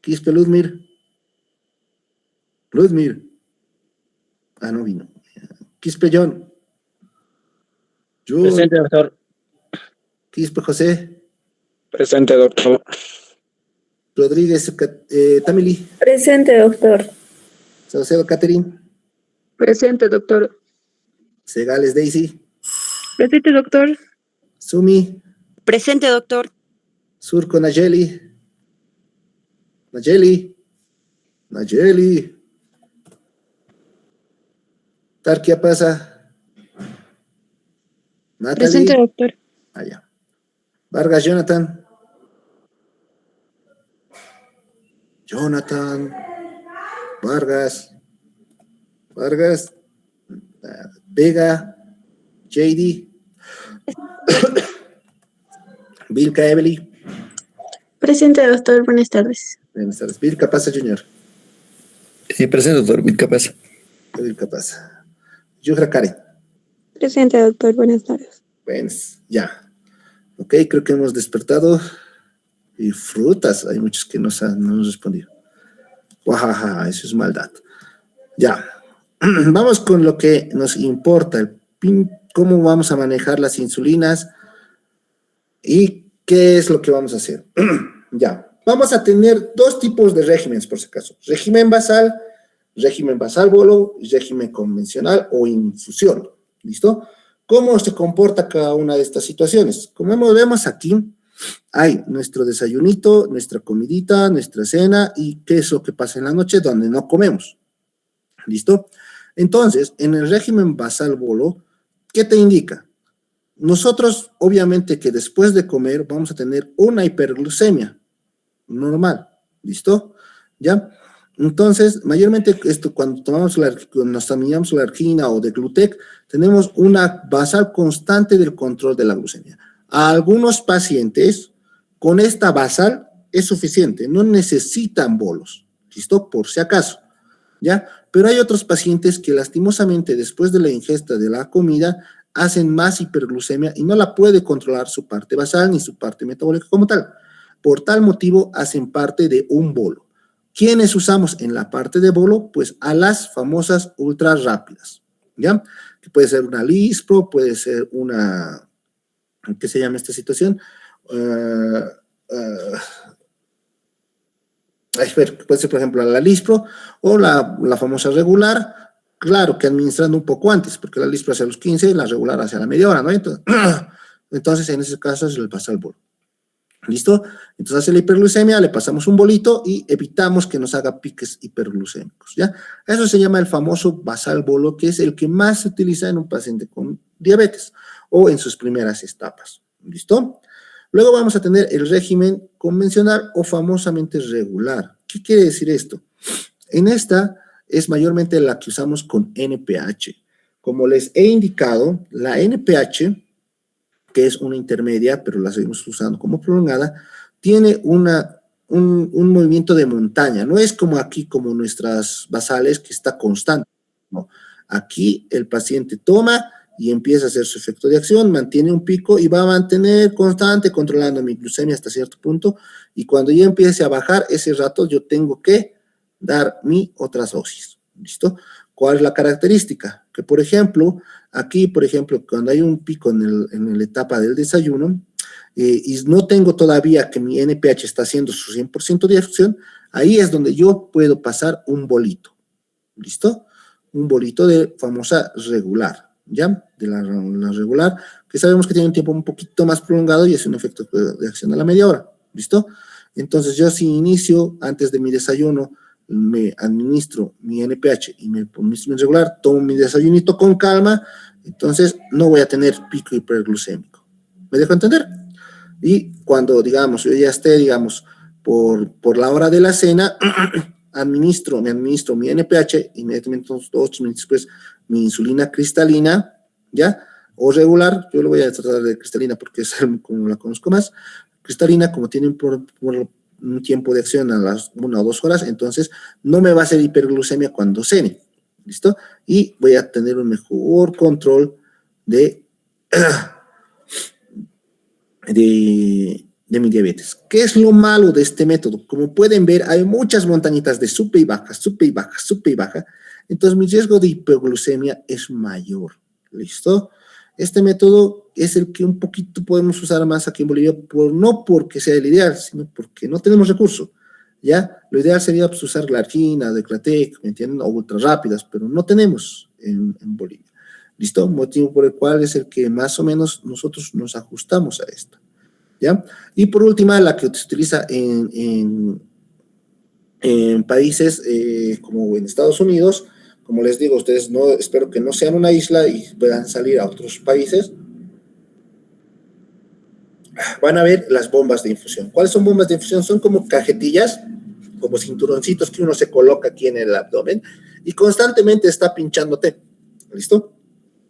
Quispe Luzmir. No vino. Quispe John. Presente, doctor. Quispe José. Presente, doctor. Rodríguez Tamili. Presente, doctor. Saucedo Catherine. Presente, doctor. Segales Daisy. Presente, doctor. Sumi. Presente, doctor. Surco Nayeli. Tarquia Pasa. Natalie. Presente, doctor. Ya. Vargas Jonathan. Vargas. Vega. JD. Vilca Evely. Presente, doctor. Buenas tardes. Buenas tardes. Vilca Pasa Junior. Sí, presente, doctor. Vilca Pasa. Vilca Pasa. Yuhra Karen. Presente, doctor. Buenas tardes. Pues ya. Ok, creo que hemos despertado. Y frutas, hay muchos que no han respondido. Guajaja, eso es maldad. Ya. Vamos con lo que nos importa, cómo vamos a manejar las insulinas y qué es lo que vamos a hacer. Ya. Vamos a tener dos tipos de regímenes, por si acaso. Régimen basal bolo y régimen convencional o infusión. ¿Listo? ¿Cómo se comporta cada una de estas situaciones? Como vemos aquí, hay nuestro desayunito, nuestra comidita, nuestra cena y qué es lo que pasa en la noche donde no comemos. ¿Listo? Entonces, en el régimen basal bolo, ¿qué te indica? Nosotros, obviamente, que después de comer vamos a tener una hiperglucemia normal. ¿Listo? ¿Ya? Entonces, mayormente esto cuando nos tomamos la arginina o de Glutec, tenemos una basal constante del control de la glucemia. A algunos pacientes Con esta basal es suficiente, no necesitan bolos, ¿listo? Por si acaso, ¿ya? Pero hay otros pacientes que lastimosamente después de la ingesta de la comida hacen más hiperglucemia y no la puede controlar su parte basal ni su parte metabólica como tal. Por tal motivo hacen parte de un bolo. ¿Quiénes usamos en la parte de bolo? Pues a las famosas ultra rápidas, ¿ya? Que puede ser una Lispro, puede ser una, ¿qué se llama esta situación? Puede ser, por ejemplo, la Lispro o la famosa regular, claro que administrando un poco antes, porque la Lispro hacia los 15 y la regular hacia la media hora, ¿no? Entonces en ese caso se le pasa el bolo. ¿Listo? Entonces hace la hiperglucemia, le pasamos un bolito y evitamos que nos haga piques hiperglucémicos, ¿ya? Eso se llama el famoso basal bolo, que es el que más se utiliza en un paciente con diabetes o en sus primeras etapas. ¿Listo? Luego vamos a tener el régimen convencional o famosamente regular. ¿Qué quiere decir esto? En esta es mayormente la que usamos con NPH. Como les he indicado, la NPH, que es una intermedia, pero la seguimos usando como prolongada, tiene un movimiento de montaña. No es como aquí, como nuestras basales, que está constante. No. Aquí el paciente toma y empieza a hacer su efecto de acción, mantiene un pico y va a mantener constante, controlando mi glucemia hasta cierto punto, y cuando ya empiece a bajar, ese rato yo tengo que dar mi otra dosis. ¿Listo? ¿Cuál es la característica? Que, por ejemplo, aquí, cuando hay un pico en la etapa del desayuno y no tengo todavía que mi NPH está haciendo su 100% de acción, ahí es donde yo puedo pasar un bolito. ¿Listo? Un bolito de famosa regular, ¿ya? De la regular, que sabemos que tiene un tiempo un poquito más prolongado y es un efecto de acción a la media hora. ¿Listo? Entonces, yo si inicio antes de mi desayuno, me administro mi NPH y me administro mi regular, tomo mi desayunito con calma, entonces no voy a tener pico hiperglucémico. ¿Me dejo entender? Y cuando, digamos, yo ya esté, digamos, por la hora de la cena, me administro mi NPH, inmediatamente 2 minutos después, mi insulina cristalina, ¿ya? O regular, yo lo voy a tratar de cristalina porque es como la conozco más. Cristalina, como tiene un tiempo de acción a las 1 o 2 horas, entonces no me va a hacer hiperglucemia cuando cene, ¿listo? Y voy a tener un mejor control de mi diabetes. ¿Qué es lo malo de este método? Como pueden ver, hay muchas montañitas de sube y baja, sube y baja, sube y baja, entonces mi riesgo de hiperglucemia es mayor, ¿listo? Este método es el que un poquito podemos usar más aquí en Bolivia, no porque sea el ideal, sino porque no tenemos recursos, ¿ya? Lo ideal sería pues, usar Glargina, Declatec, ¿me entienden? O ultra rápidas, pero no tenemos en Bolivia, ¿listo? Motivo por el cual es el que más o menos nosotros nos ajustamos a esto, ¿ya? Y por última, la que se utiliza en países como en Estados Unidos. Como les digo, ustedes espero que no sean una isla y puedan salir a otros países. Van a ver las bombas de infusión. ¿Cuáles son bombas de infusión? Son como cajetillas, como cinturoncitos que uno se coloca aquí en el abdomen y constantemente está pinchándote. ¿Listo?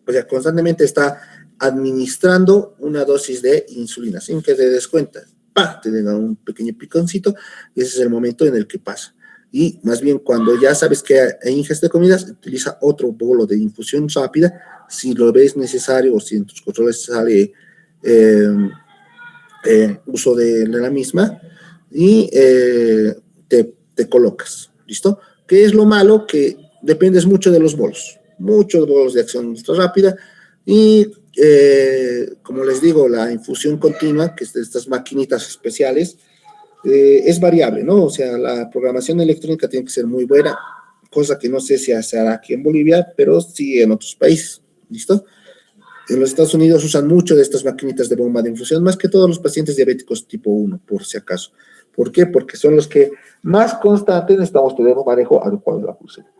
O sea, constantemente está administrando una dosis de insulina sin que te des cuenta. ¡Pah! Te da un pequeño piconcito y ese es el momento en el que pasa. Y más bien cuando ya sabes que hay ingesta de comidas, utiliza otro bolo de infusión rápida, si lo ves necesario o si en tus controles sale uso de la misma, y te colocas, ¿listo? ¿Qué es lo malo? Que dependes mucho de los bolos, muchos bolos de acción ultra rápida, y como les digo, la infusión continua, que es de estas maquinitas especiales, es variable, ¿no? O sea, la programación electrónica tiene que ser muy buena, cosa que no sé si se hará aquí en Bolivia, pero sí en otros países, ¿listo? En los Estados Unidos usan mucho de estas maquinitas de bomba de infusión, más que todos los pacientes diabéticos tipo 1, por si acaso. ¿Por qué? Porque son los que más constantes necesitamos tener un manejo adecuado de la glucemia.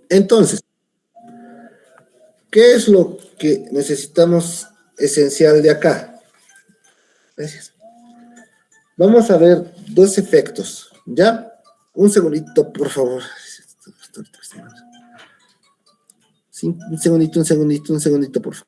Entonces, ¿qué es lo que necesitamos esencial de acá? Gracias. Vamos a ver 2 efectos, ¿ya? Un segundito, por favor. Un segundito, por favor.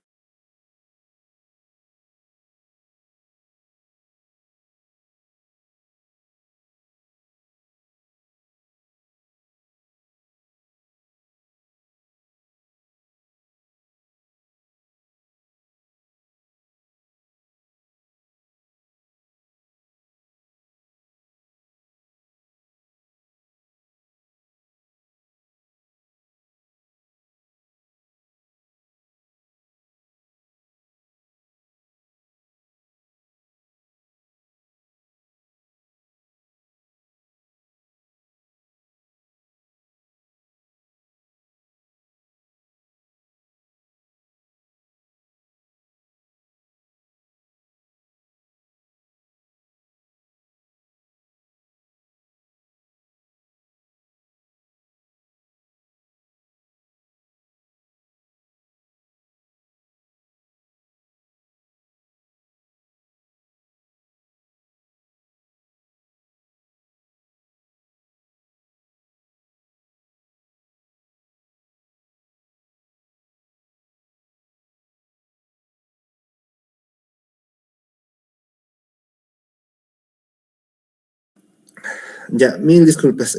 Ya, mil disculpas.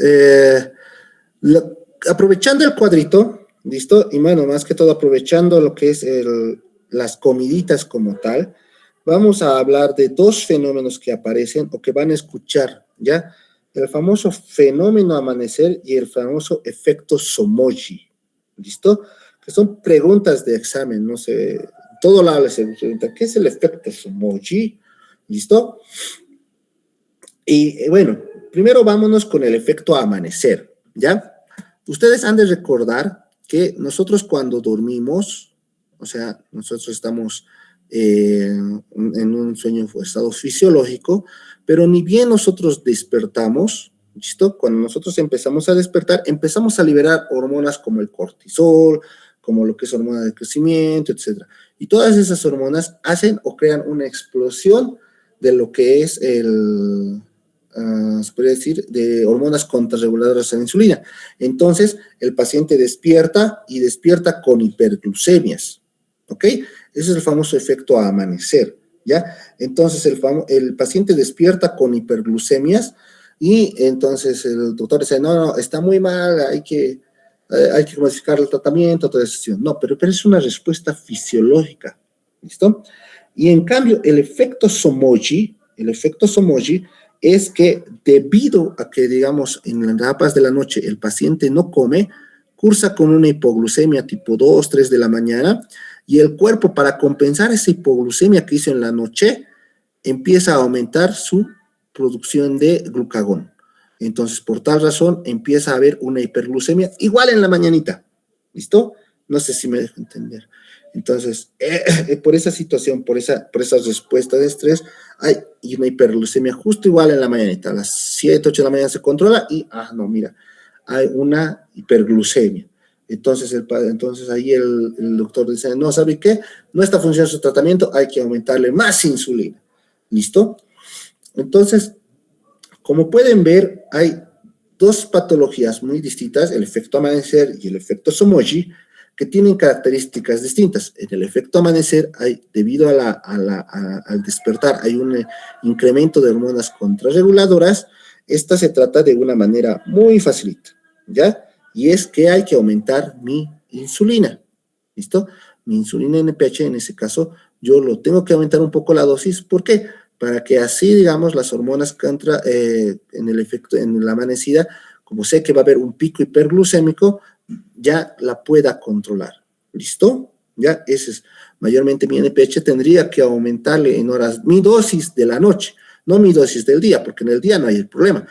Aprovechando el cuadrito, ¿listo? Y bueno, más que todo aprovechando lo que es las comiditas como tal, vamos a hablar de dos fenómenos que aparecen o que van a escuchar, ¿ya? El famoso fenómeno amanecer y el famoso efecto Somoji, ¿listo? Que son preguntas de examen, no sé, todo lado se pregunta, ¿qué es el efecto Somoji? ¿Listo? Y bueno, primero vámonos con el efecto amanecer, ¿ya? Ustedes han de recordar que nosotros cuando dormimos, o sea, nosotros estamos en un sueño o estado fisiológico, pero ni bien nosotros despertamos, ¿listo? Cuando nosotros empezamos a despertar, empezamos a liberar hormonas como el cortisol, como lo que es hormona de crecimiento, etc. Y todas esas hormonas hacen o crean una explosión de lo que es se podría decir, de hormonas contrarreguladoras a la insulina. Entonces, el paciente despierta y despierta con hiperglucemias, ¿ok? Ese es el famoso efecto amanecer, ¿ya? Entonces, el paciente despierta con hiperglucemias y entonces el doctor dice, no, está muy mal, hay que modificar el tratamiento, toda esa cuestión. No, pero es una respuesta fisiológica, ¿listo? Y en cambio, el efecto Somoji es que debido a que, digamos, en las etapas de la noche el paciente no come, cursa con una hipoglucemia tipo 2, 3 de la mañana, y el cuerpo, para compensar esa hipoglucemia que hizo en la noche, empieza a aumentar su producción de glucagón. Entonces, por tal razón, empieza a haber una hiperglucemia igual en la mañanita. ¿Listo? No sé si me dejo entender. Entonces, por esa situación, por esa respuesta de estrés, hay una hiperglucemia justo igual en la mañanita. A las 7, 8 de la mañana se controla y, no, mira, hay una hiperglucemia. Entonces ahí el doctor dice, no, ¿sabe qué? No está funcionando su tratamiento, hay que aumentarle más insulina. ¿Listo? Entonces, como pueden ver, hay dos patologías muy distintas, el efecto amanecer y el efecto Somoji, que tienen características distintas. En el efecto amanecer, debido al despertar, hay un incremento de hormonas contrarreguladoras. Esta se trata de una manera muy facilita, ¿ya? Y es que hay que aumentar mi insulina, ¿listo? Mi insulina NPH, en ese caso, yo lo tengo que aumentar un poco la dosis. ¿Por qué? Para que así, digamos, las hormonas en la amanecida, como sé que va a haber un pico hiperglucémico, ya la pueda controlar. ¿Listo? Ya, ese es mayormente mi NPH. Tendría que aumentarle en horas mi dosis de la noche, no mi dosis del día, porque en el día no hay el problema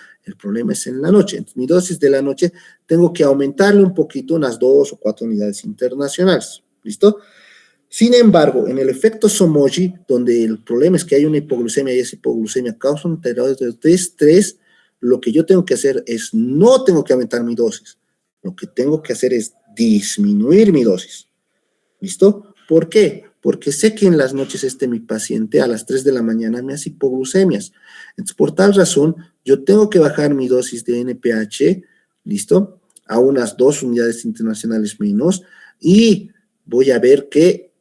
es en la noche. Entonces, mi dosis de la noche tengo que aumentarle un poquito, unas 2 o 4 unidades internacionales. ¿Listo? Sin embargo, en el efecto Somoji, donde el problema es que hay una hipoglucemia y esa hipoglucemia causa un periodo de estrés, lo que yo tengo que hacer es, no tengo que aumentar mi dosis, lo que tengo que hacer es disminuir mi dosis. ¿Listo? ¿Por qué? Porque sé que en las noches mi paciente a las 3 de la mañana me hace hipoglucemias. Entonces, por tal razón, yo tengo que bajar mi dosis de NPH, ¿listo? A unas 2 unidades internacionales menos, y voy a ver que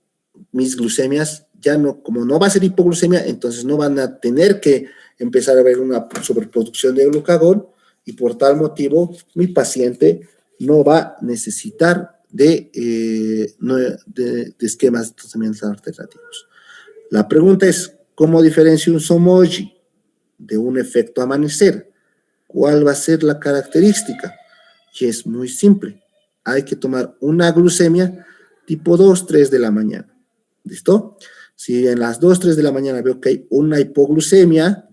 mis glucemias ya no, como no va a ser hipoglucemia, entonces no van a tener que empezar a haber una sobreproducción de glucagón y por tal motivo mi paciente no va a necesitar de esquemas de tratamiento alternativos. La pregunta es, ¿cómo diferencio un Somogy de un efecto amanecer? ¿Cuál va a ser la característica? Y es muy simple. Hay que tomar una glucemia tipo 2, 3 de la mañana. ¿Listo? Si en las 2, 3 de la mañana veo que hay una hipoglucemia,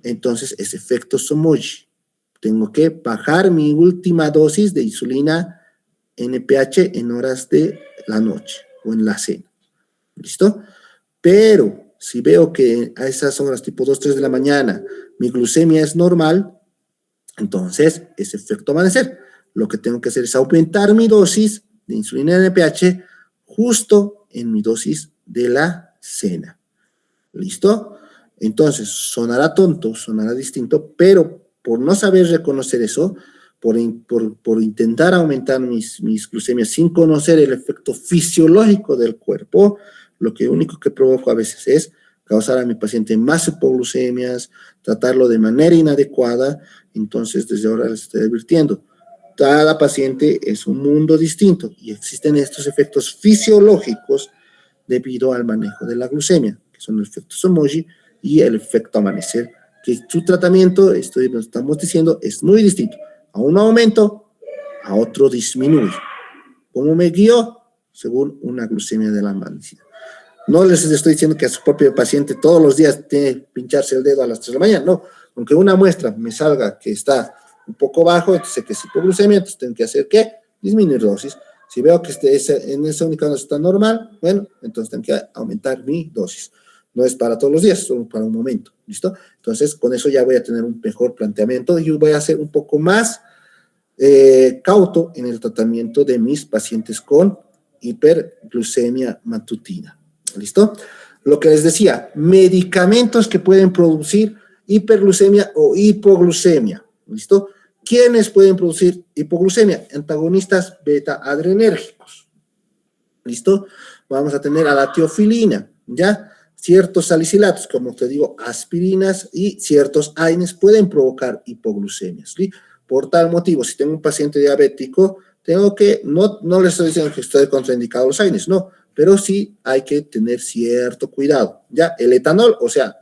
entonces es efecto Somogy. Tengo que bajar mi última dosis de insulina NPH en horas de la noche o en la cena. ¿Listo? Pero si veo que a esas horas tipo 2, 3 de la mañana mi glucemia es normal, entonces es efecto amanecer. Lo que tengo que hacer es aumentar mi dosis de insulina NPH justo en mi dosis de la cena. ¿Listo? Entonces, sonará tonto, sonará distinto, pero por no saber reconocer eso, por intentar aumentar mis glucemias sin conocer el efecto fisiológico del cuerpo, lo que único que provoco a veces es causar a mi paciente más hipoglucemias, tratarlo de manera inadecuada. Entonces, desde ahora les estoy advirtiendo, cada paciente es un mundo distinto y existen estos efectos fisiológicos debido al manejo de la glucemia, que son el efecto Somogy y el efecto amanecer, que su tratamiento, estamos diciendo, es muy distinto. A uno aumento, a otro disminuye. ¿Cómo me guío? Según una glucemia de la amanecida. No les estoy diciendo que a su propio paciente todos los días tiene que pincharse el dedo a las 3 de la mañana, no. Aunque una muestra me salga que está un poco bajo, entonces sé que es hipoglucemia, entonces tengo que hacer ¿qué? Disminuir dosis. Si veo que en esa única dosis está normal, bueno, entonces tengo que aumentar mi dosis. No es para todos los días, solo para un momento, ¿listo? Entonces, con eso ya voy a tener un mejor planteamiento y voy a ser un poco más cauto en el tratamiento de mis pacientes con hiperglucemia matutina, ¿listo? Lo que les decía, medicamentos que pueden producir hiperglucemia o hipoglucemia, ¿listo? ¿Quiénes pueden producir hipoglucemia? Antagonistas beta-adrenérgicos, ¿listo? Vamos a tener a la tiofilina, ¿ya? Ciertos salicilatos, como te digo, aspirinas y ciertos AINES pueden provocar hipoglucemias, ¿sí? Por tal motivo, si tengo un paciente diabético, tengo que, no les estoy diciendo que estoy contraindicado los AINES, no, pero sí hay que tener cierto cuidado, ¿ya? El etanol, o sea,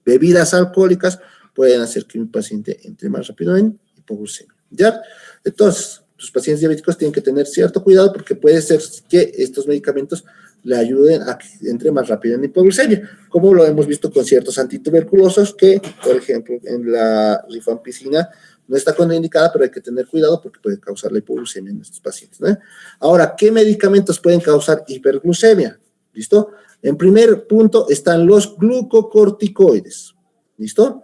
bebidas alcohólicas, pueden hacer que mi paciente entre más rápido en hipoglucemia, ¿ya? Entonces, los pacientes diabéticos tienen que tener cierto cuidado porque puede ser que estos medicamentos le ayuden a que entre más rápido en hipoglucemia, como lo hemos visto con ciertos antituberculosos que, por ejemplo, en la rifampicina no está contraindicada, pero hay que tener cuidado porque puede causar la hipoglucemia en estos pacientes, ¿no? Ahora, ¿qué medicamentos pueden causar hiperglucemia? ¿Listo? En primer punto están los glucocorticoides, ¿listo?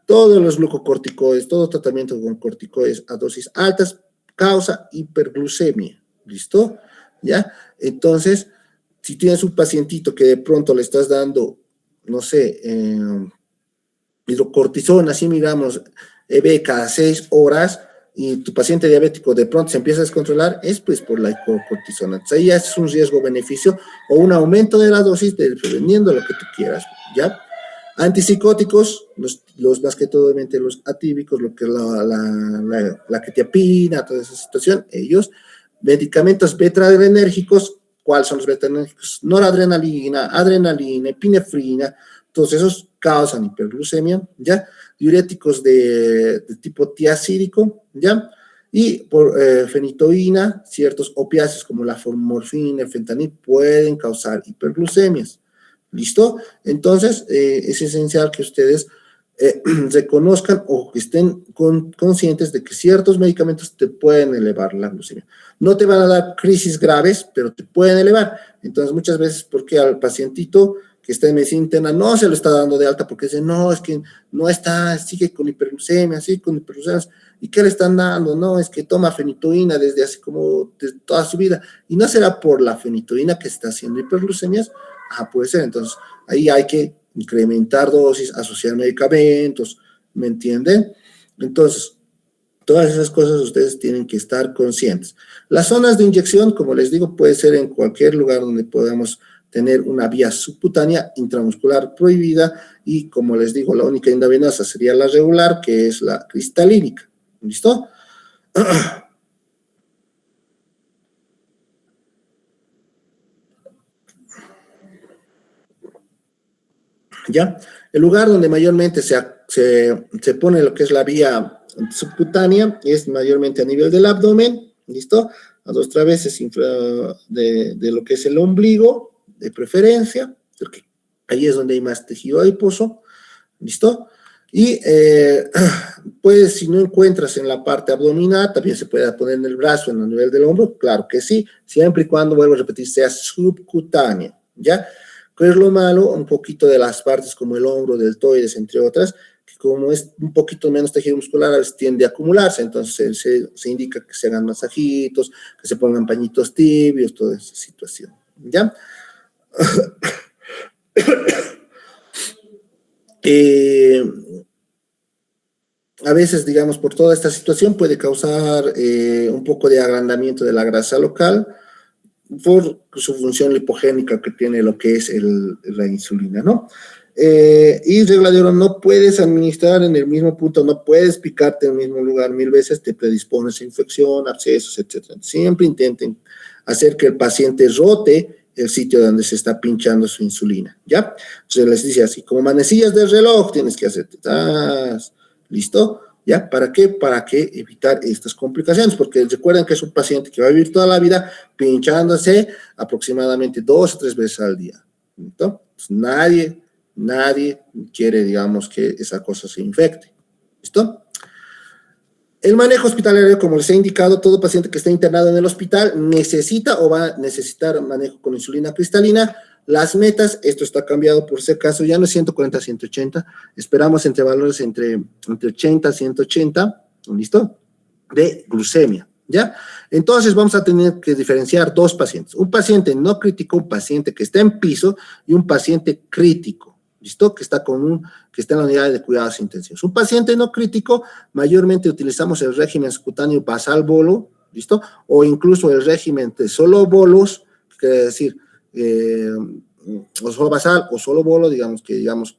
Todos los glucocorticoides, todo tratamiento con corticoides a dosis altas causa hiperglucemia, ¿listo? ¿Ya? Entonces, si tienes un pacientito que de pronto le estás dando, no sé, hidrocortisona, así miramos, EB cada 6 horas, y tu paciente diabético de pronto se empieza a descontrolar, es pues por la hidrocortisona. Entonces ahí ya es un riesgo-beneficio o un aumento de la dosis dependiendo de lo que tú quieras, ¿ya? Antipsicóticos, los más que todo, obviamente, los atípicos, lo que es la quetiapina, toda esa situación, ellos. Medicamentos beta-adrenérgicos, ¿cuáles son los beta-adrenérgicos? Noradrenalina, adrenalina, epinefrina, todos esos causan hiperglucemia, ¿ya? Diuréticos de tipo tiacídico, ¿ya? Y por fenitoína, ciertos opiáceos como la morfina, el fentanil, pueden causar hiperglucemias. ¿Listo? Entonces, es esencial que ustedes reconozcan o que estén conscientes de que ciertos medicamentos te pueden elevar la glucemia. No te van a dar crisis graves, pero te pueden elevar. Entonces, muchas veces, porque al pacientito que está en medicina interna no se lo está dando de alta porque dice, no, es que no está, sigue con hiperglucemia, sigue con hiperglucemia. ¿Y qué le están dando? No, es que toma fenitoína desde hace como de toda su vida. Y no será por la fenitoína que está haciendo hiperglucemias. Puede ser. Entonces, ahí hay que incrementar dosis, asociar medicamentos, ¿me entienden? Entonces, Todas esas cosas ustedes tienen que estar conscientes. Las zonas de inyección, como les digo, puede ser en cualquier lugar donde podamos tener una vía subcutánea intramuscular prohibida y, como les digo, la única endovenosa sería la regular, que es la cristalínica. ¿Listo? ¿Ya? El lugar donde mayormente se pone lo que es la vía subcutánea es mayormente a nivel del abdomen, ¿listo? A 2-3 veces de lo que es el ombligo, de preferencia, porque ahí es donde hay más tejido adiposo, ¿listo? Y pues si no encuentras en la parte abdominal, también se puede poner en el brazo, en el nivel del hombro, claro que sí, siempre y cuando, vuelvo a repetir, sea subcutánea, ¿ya? ¿Qué es lo malo? Un poquito de las partes como el hombro, deltoides, entre otras, que como es un poquito menos tejido muscular, a veces tiende a acumularse, entonces se indica que se hagan masajitos, que se pongan pañitos tibios, toda esa situación, ¿ya? A veces, digamos, por toda esta situación puede causar un poco de agrandamiento de la grasa local, por su función lipogénica que tiene lo que es la insulina, ¿no? Y regla de oro, no puedes administrar en el mismo punto, no puedes picarte en el mismo lugar 1000 veces, te predispones a infección, abscesos, etc. Siempre intenten hacer que el paciente rote el sitio donde se está pinchando su insulina, ¿ya? Entonces les dice así, como manecillas de reloj tienes que hacerte, ¿listo? ¿Ya? ¿Para qué? Para que evitar estas complicaciones, porque recuerden que es un paciente que va a vivir toda la vida pinchándose aproximadamente 2 o 3 veces al día. ¿Listo? Entonces, nadie quiere, digamos, que esa cosa se infecte. ¿Listo? El manejo hospitalario, como les he indicado, todo paciente que esté internado en el hospital necesita o va a necesitar manejo con insulina cristalina. Las metas, esto está cambiado por si acaso, ya no es 140 a 180, esperamos entre valores entre 80 a 180, ¿listo? De glucemia, ¿ya? Entonces vamos a tener que diferenciar dos pacientes, un paciente no crítico, un paciente que está en piso y un paciente crítico, ¿listo? Que está en la unidad de cuidados intensivos. Un paciente no crítico, mayormente utilizamos el régimen subcutáneo basal bolo, ¿listo? O incluso el régimen de solo bolos, que quiere decir, o solo basal o solo bolo, digamos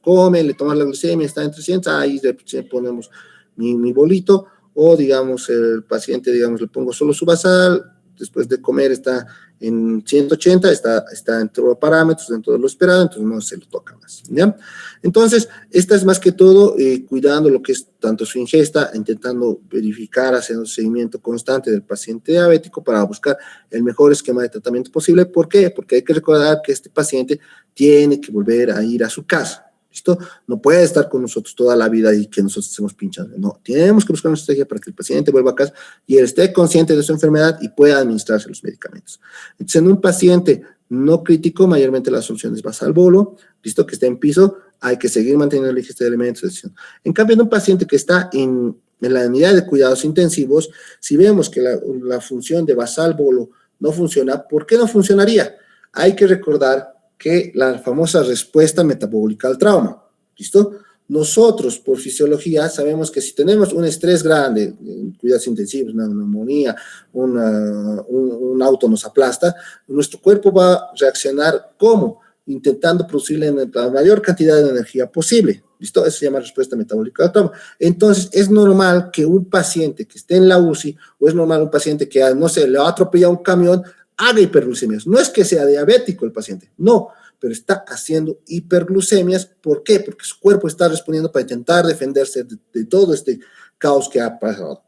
come, le tomas la glucemia, está en 300, ahí le ponemos mi bolito, o digamos el paciente, digamos, le pongo solo su basal, después de comer está en 180, está dentro de parámetros, dentro de lo esperado, entonces no se lo toca más, ¿ya? Entonces, esta es más que todo cuidando lo que es tanto su ingesta, intentando verificar, haciendo un seguimiento constante del paciente diabético para buscar el mejor esquema de tratamiento posible. ¿Por qué? Porque hay que recordar que este paciente tiene que volver a ir a su casa. ¿Listo? No puede estar con nosotros toda la vida y que nosotros estemos pinchando. No, tenemos que buscar una estrategia para que el paciente vuelva a casa y él esté consciente de su enfermedad y pueda administrarse los medicamentos. Entonces, en un paciente no crítico, mayormente la solución es basal bolo, ¿listo? Que esté en piso, hay que seguir manteniendo la ingesta de elementos. En cambio, en un paciente que está en la unidad de cuidados intensivos, si vemos que la función de basal bolo no funciona, ¿por qué no funcionaría? Hay que recordar que la famosa respuesta metabólica al trauma, ¿listo? Nosotros, por fisiología, sabemos que si tenemos un estrés grande, cuidados intensivos, una neumonía, un auto nos aplasta, nuestro cuerpo va a reaccionar ¿cómo? Intentando producirle la mayor cantidad de energía posible, ¿listo? Eso se llama respuesta metabólica al trauma. Entonces, es normal que un paciente que esté en la UCI, o es normal un paciente que, no sé, le ha atropellado un camión, haga hiperglucemias. No es que sea diabético el paciente, no, pero está haciendo hiperglucemias. ¿Por qué? Porque su cuerpo está respondiendo para intentar defenderse de todo este caos que ha pasado.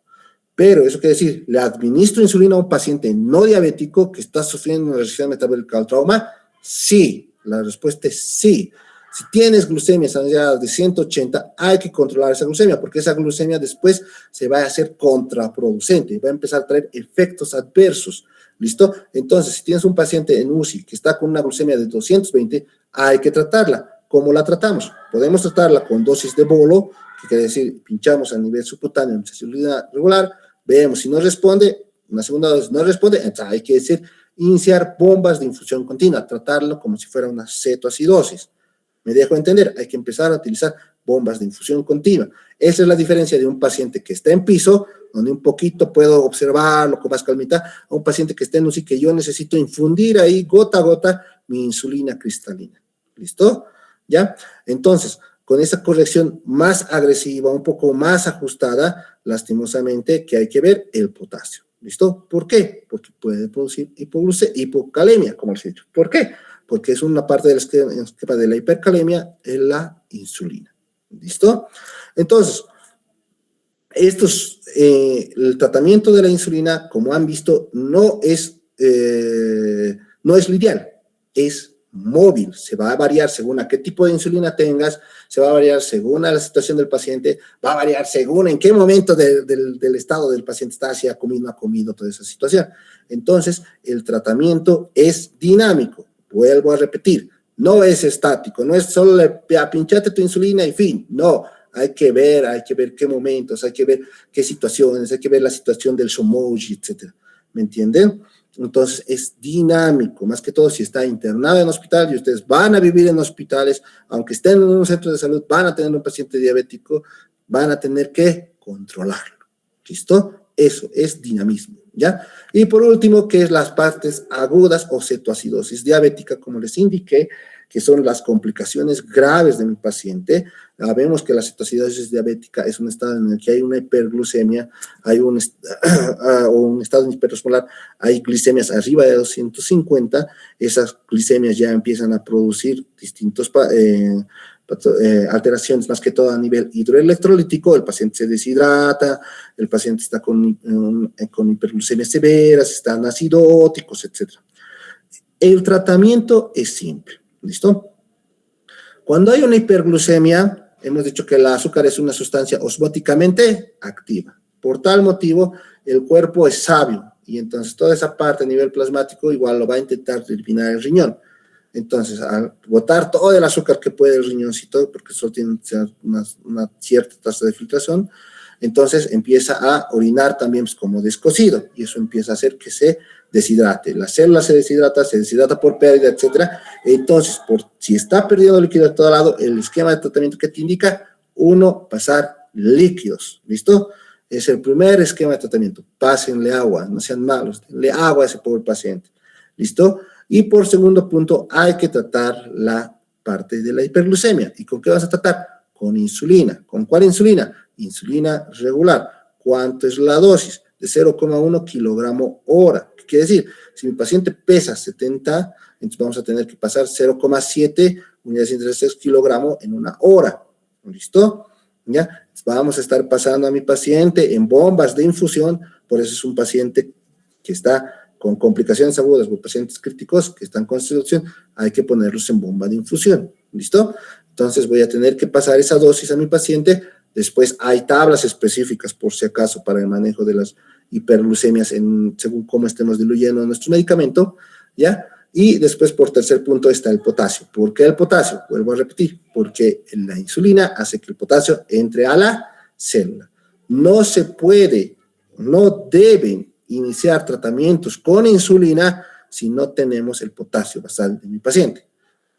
Pero eso quiere decir, ¿le administro insulina a un paciente no diabético que está sufriendo una resistencia metabólica al trauma? Sí, la respuesta es sí. Si tienes glucemias allá de 180, hay que controlar esa glucemia, porque esa glucemia después se va a hacer contraproducente, va a empezar a traer efectos adversos. ¿Listo? Entonces, si tienes un paciente en UCI que está con una glucemia de 220, hay que tratarla. ¿Cómo la tratamos? Podemos tratarla con dosis de bolo, que quiere decir, pinchamos a nivel subcutáneo en insulina regular, vemos si no responde, una segunda dosis no responde, entonces hay que decir, iniciar bombas de infusión continua, tratarlo como si fuera una cetoacidosis. ¿Me dejo entender? Hay que empezar a utilizar bombas de infusión continua. Esa es la diferencia de un paciente que está en piso donde un poquito puedo observarlo con más calmita, a un paciente que esté en UCI que yo necesito infundir ahí gota a gota mi insulina cristalina. ¿Listo? ¿Ya? Entonces, con esa corrección más agresiva, un poco más ajustada, lastimosamente, que hay que ver el potasio. ¿Listo? ¿Por qué? Porque puede producir hipocalemia, como les he dicho. ¿Por qué? Porque es una parte del esquema de la hipercalemia en la insulina. ¿Listo? Entonces, el tratamiento de la insulina, como han visto, no es lineal, es móvil. Se va a variar según a qué tipo de insulina tengas, se va a variar según a la situación del paciente, va a variar según en qué momento del estado del paciente está, si ha comido, no ha comido, toda esa situación. Entonces, el tratamiento es dinámico. Vuelvo a repetir, no es estático, no es solo pinchate tu insulina y fin, no. Hay que ver qué momentos, hay que ver qué situaciones, hay que ver la situación del shomoji, etc. ¿Me entienden? Entonces, es dinámico, más que todo si está internado en hospital y ustedes van a vivir en hospitales, aunque estén en un centro de salud, van a tener un paciente diabético, van a tener que controlarlo. ¿Listo? Eso es dinamismo, ¿ya? Y por último, que es las partes agudas o cetoacidosis diabética, como les indiqué, que son las complicaciones graves de mi paciente. Vemos que la cetoacidosis diabética es un estado en el que hay una hiperglucemia, hay un estado hiperosmolar, hay glicemias arriba de 250, esas glicemias ya empiezan a producir distintos alteraciones, más que todo a nivel hidroelectrolítico, el paciente se deshidrata, el paciente está con hiperglucemias severas, están acidóticos, etc. El tratamiento es simple. ¿Listo? Cuando hay una hiperglucemia, hemos dicho que el azúcar es una sustancia osmóticamente activa. Por tal motivo, el cuerpo es sabio y entonces toda esa parte a nivel plasmático igual lo va a intentar eliminar el riñón. Entonces, al botar todo el azúcar que puede el riñoncito, porque solo tiene una cierta tasa de filtración, entonces empieza a orinar también pues, como descosido y eso empieza a hacer que se deshidrate. La célula se deshidrata por pérdida, etc. Entonces, si está perdiendo líquido de todo lado, el esquema de tratamiento que te indica, 1, pasar líquidos. ¿Listo? Es el primer esquema de tratamiento. Pásenle agua, no sean malos, denle agua a ese pobre paciente. ¿Listo? Y por segundo punto, hay que tratar la parte de la hiperglucemia. ¿Y con qué vas a tratar? Con insulina. ¿Con cuál insulina? Insulina regular. ¿Cuánto es la dosis? De 0,1 kilogramo hora. ¿Qué quiere decir? Si mi paciente pesa 70, entonces vamos a tener que pasar 0,7 unidades de kilogramos en una hora. ¿Listo? ¿Ya? Entonces vamos a estar pasando a mi paciente en bombas de infusión, por eso es un paciente que está con complicaciones agudas, o pacientes críticos que están con situación, hay que ponerlos en bomba de infusión. ¿Listo? Entonces voy a tener que pasar esa dosis a mi paciente. Después hay tablas específicas, por si acaso, para el manejo de las hiperglucemias según cómo estemos diluyendo nuestro medicamento, ¿ya? Y después, por tercer punto, está el potasio. ¿Por qué el potasio? Vuelvo a repetir, porque la insulina hace que el potasio entre a la célula. No se puede, no deben iniciar tratamientos con insulina si no tenemos el potasio basal de mi paciente.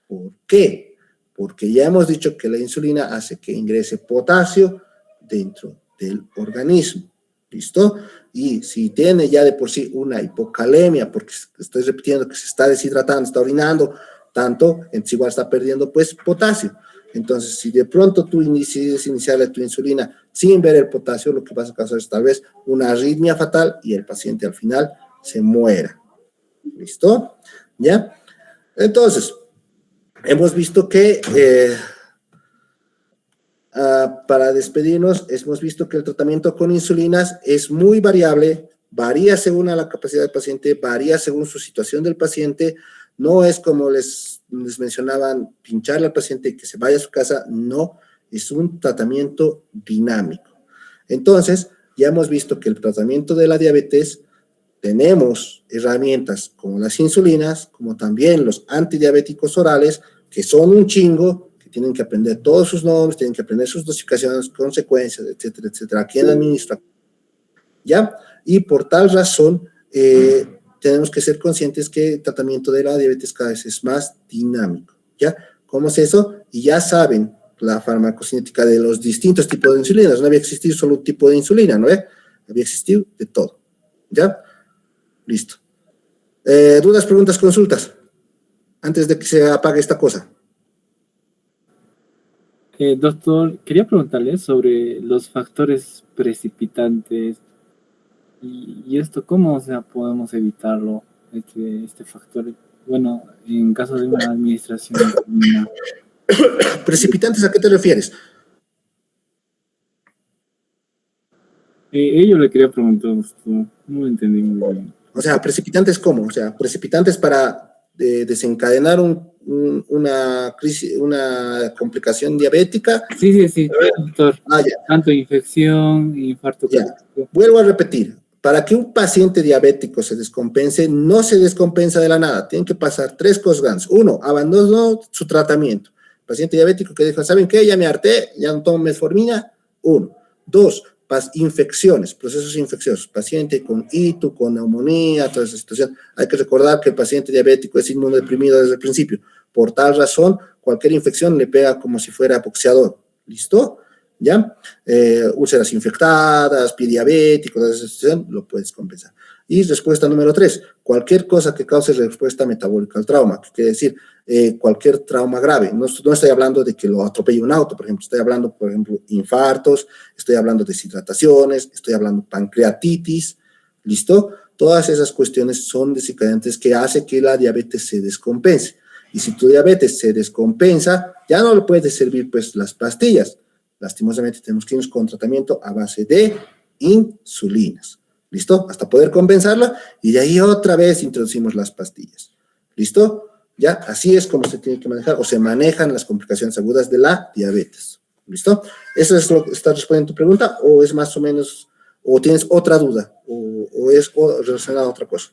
¿Por qué? Porque ya hemos dicho que la insulina hace que ingrese potasio dentro del organismo. ¿Listo? Y si tiene ya de por sí una hipocalemia, porque estoy repitiendo que se está deshidratando, está orinando tanto, entonces igual está perdiendo pues potasio. Entonces, si de pronto tú decides iniciarle tu insulina sin ver el potasio, lo que vas a causar es tal vez una arritmia fatal y el paciente al final se muera. ¿Listo? ¿Ya? Entonces, hemos visto que para despedirnos, hemos visto que el tratamiento con insulinas es muy variable, varía según a la capacidad del paciente, varía según su situación del paciente, no es como les mencionaban, pincharle al paciente y que se vaya a su casa, no, es un tratamiento dinámico. Entonces, ya hemos visto que el tratamiento de la diabetes, tenemos herramientas como las insulinas, como también los antidiabéticos orales, que son un chingo, que tienen que aprender todos sus nombres, tienen que aprender sus dosificaciones, consecuencias, etcétera, etcétera, quién administra, ¿ya? Y por tal razón, tenemos que ser conscientes que el tratamiento de la diabetes cada vez es más dinámico, ¿ya? ¿Cómo es eso? Y ya saben la farmacocinética de los distintos tipos de insulinas, no había existido solo un tipo de insulina, ¿no ve? había existido de todo, ¿ya? Listo. ¿Dudas, preguntas, consultas? Antes de que se apague esta cosa. Doctor, quería preguntarle sobre los factores precipitantes y esto, ¿cómo, o sea, podemos evitarlo, este factor? Bueno, en caso de una administración. ¿Precipitantes a qué te refieres? Ello le quería preguntar, doctor, no lo entendí muy bien. O sea, ¿precipitantes cómo? O sea, precipitantes para desencadenar una crisis, una complicación diabética. Sí, doctor. Ya. Tanto infección, infarto. Ya. Vuelvo a repetir. Para que un paciente diabético se descompense, no se descompensa de la nada. Tienen que pasar 3 cosas grandes. 1, abandonó su tratamiento. Paciente diabético que dijo, ¿saben qué? Ya me harté, ya no tomo metformina. 1. 2, infecciones, procesos infecciosos. Paciente con ITU, con neumonía, toda esa situación. Hay que recordar que el paciente diabético es inmunodeprimido desde el principio. Por tal razón, cualquier infección le pega como si fuera boxeador. ¿Listo? ¿Ya? Úlceras infectadas, pie diabético, toda esa situación, lo puedes compensar. Y respuesta número 3, cualquier cosa que cause respuesta metabólica al trauma, que quiere decir cualquier trauma grave. No estoy hablando de que lo atropelle un auto, por ejemplo, estoy hablando, por ejemplo, infartos, estoy hablando de deshidrataciones, estoy hablando de pancreatitis, ¿listo? Todas esas cuestiones son desencadenantes que hacen que la diabetes se descompense. Y si tu diabetes se descompensa, ya no le puedes servir pues las pastillas. Lastimosamente tenemos que irnos con tratamiento a base de insulinas. ¿Listo? Hasta poder compensarla y de ahí otra vez introducimos las pastillas. ¿Listo? Ya, así es como se tiene que manejar o se manejan las complicaciones agudas de la diabetes. ¿Listo? ¿Eso es lo que está respondiendo tu pregunta o es más o menos, o tienes otra duda o es relacionada a otra cosa?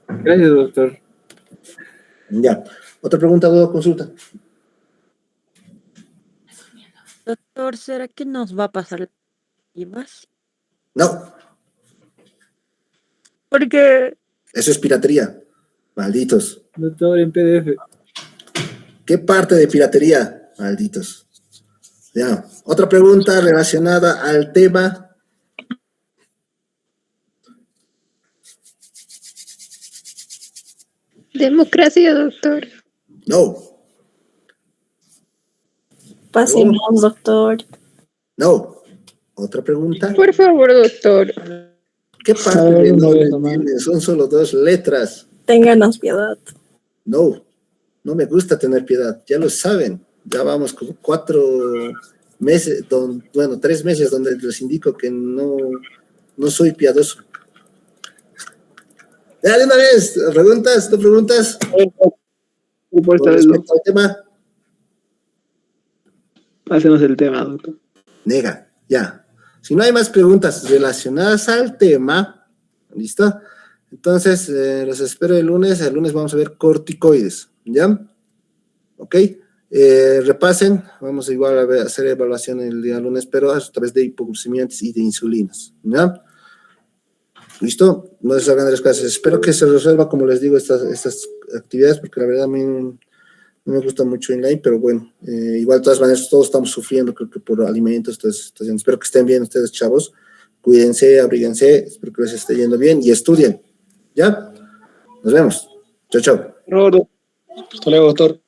Gracias, doctor. Ya. ¿Otra pregunta, duda o consulta? Doctor, ¿será que nos va a pasar IVAs? No. Porque Eso es piratería. Malditos. Doctor, en PDF. ¿Qué parte de piratería? Malditos. Ya. Otra pregunta relacionada al tema. Democracia, doctor. No. Pasemos, doctor. No. ¿Otra pregunta? Por favor, doctor. ¿Qué parte de no tiene? Son solo 2 letras. Ténganos piedad. No. No me gusta tener piedad. Ya lo saben. Ya vamos con 4 meses, 3 meses donde les indico que no soy piadoso. Ya, de una vez, ¿preguntas? ¿Tú preguntas? Con respecto al tema. Hacemos el tema, doctor. Nega, ya. Si no hay más preguntas relacionadas al tema, ¿listo? Entonces, los espero el lunes. El lunes vamos a ver corticoides, ¿ya? ¿Ok? Repasen. Vamos igual a hacer evaluación el día lunes, pero a través de hipoglucemiantes y de insulinas, ¿ya? ¿Listo? No se salgan de las clases. Espero que se resuelva, como les digo, estas actividades, porque la verdad a mí no me gusta mucho inline, pero bueno, igual de todas maneras todos estamos sufriendo, creo que por alimentos, todas estas situaciones. Espero que estén bien ustedes, chavos. Cuídense, abríguense, espero que les esté yendo bien y estudien. ¿Ya? Nos vemos. Chao, chao. Hasta luego, doctor.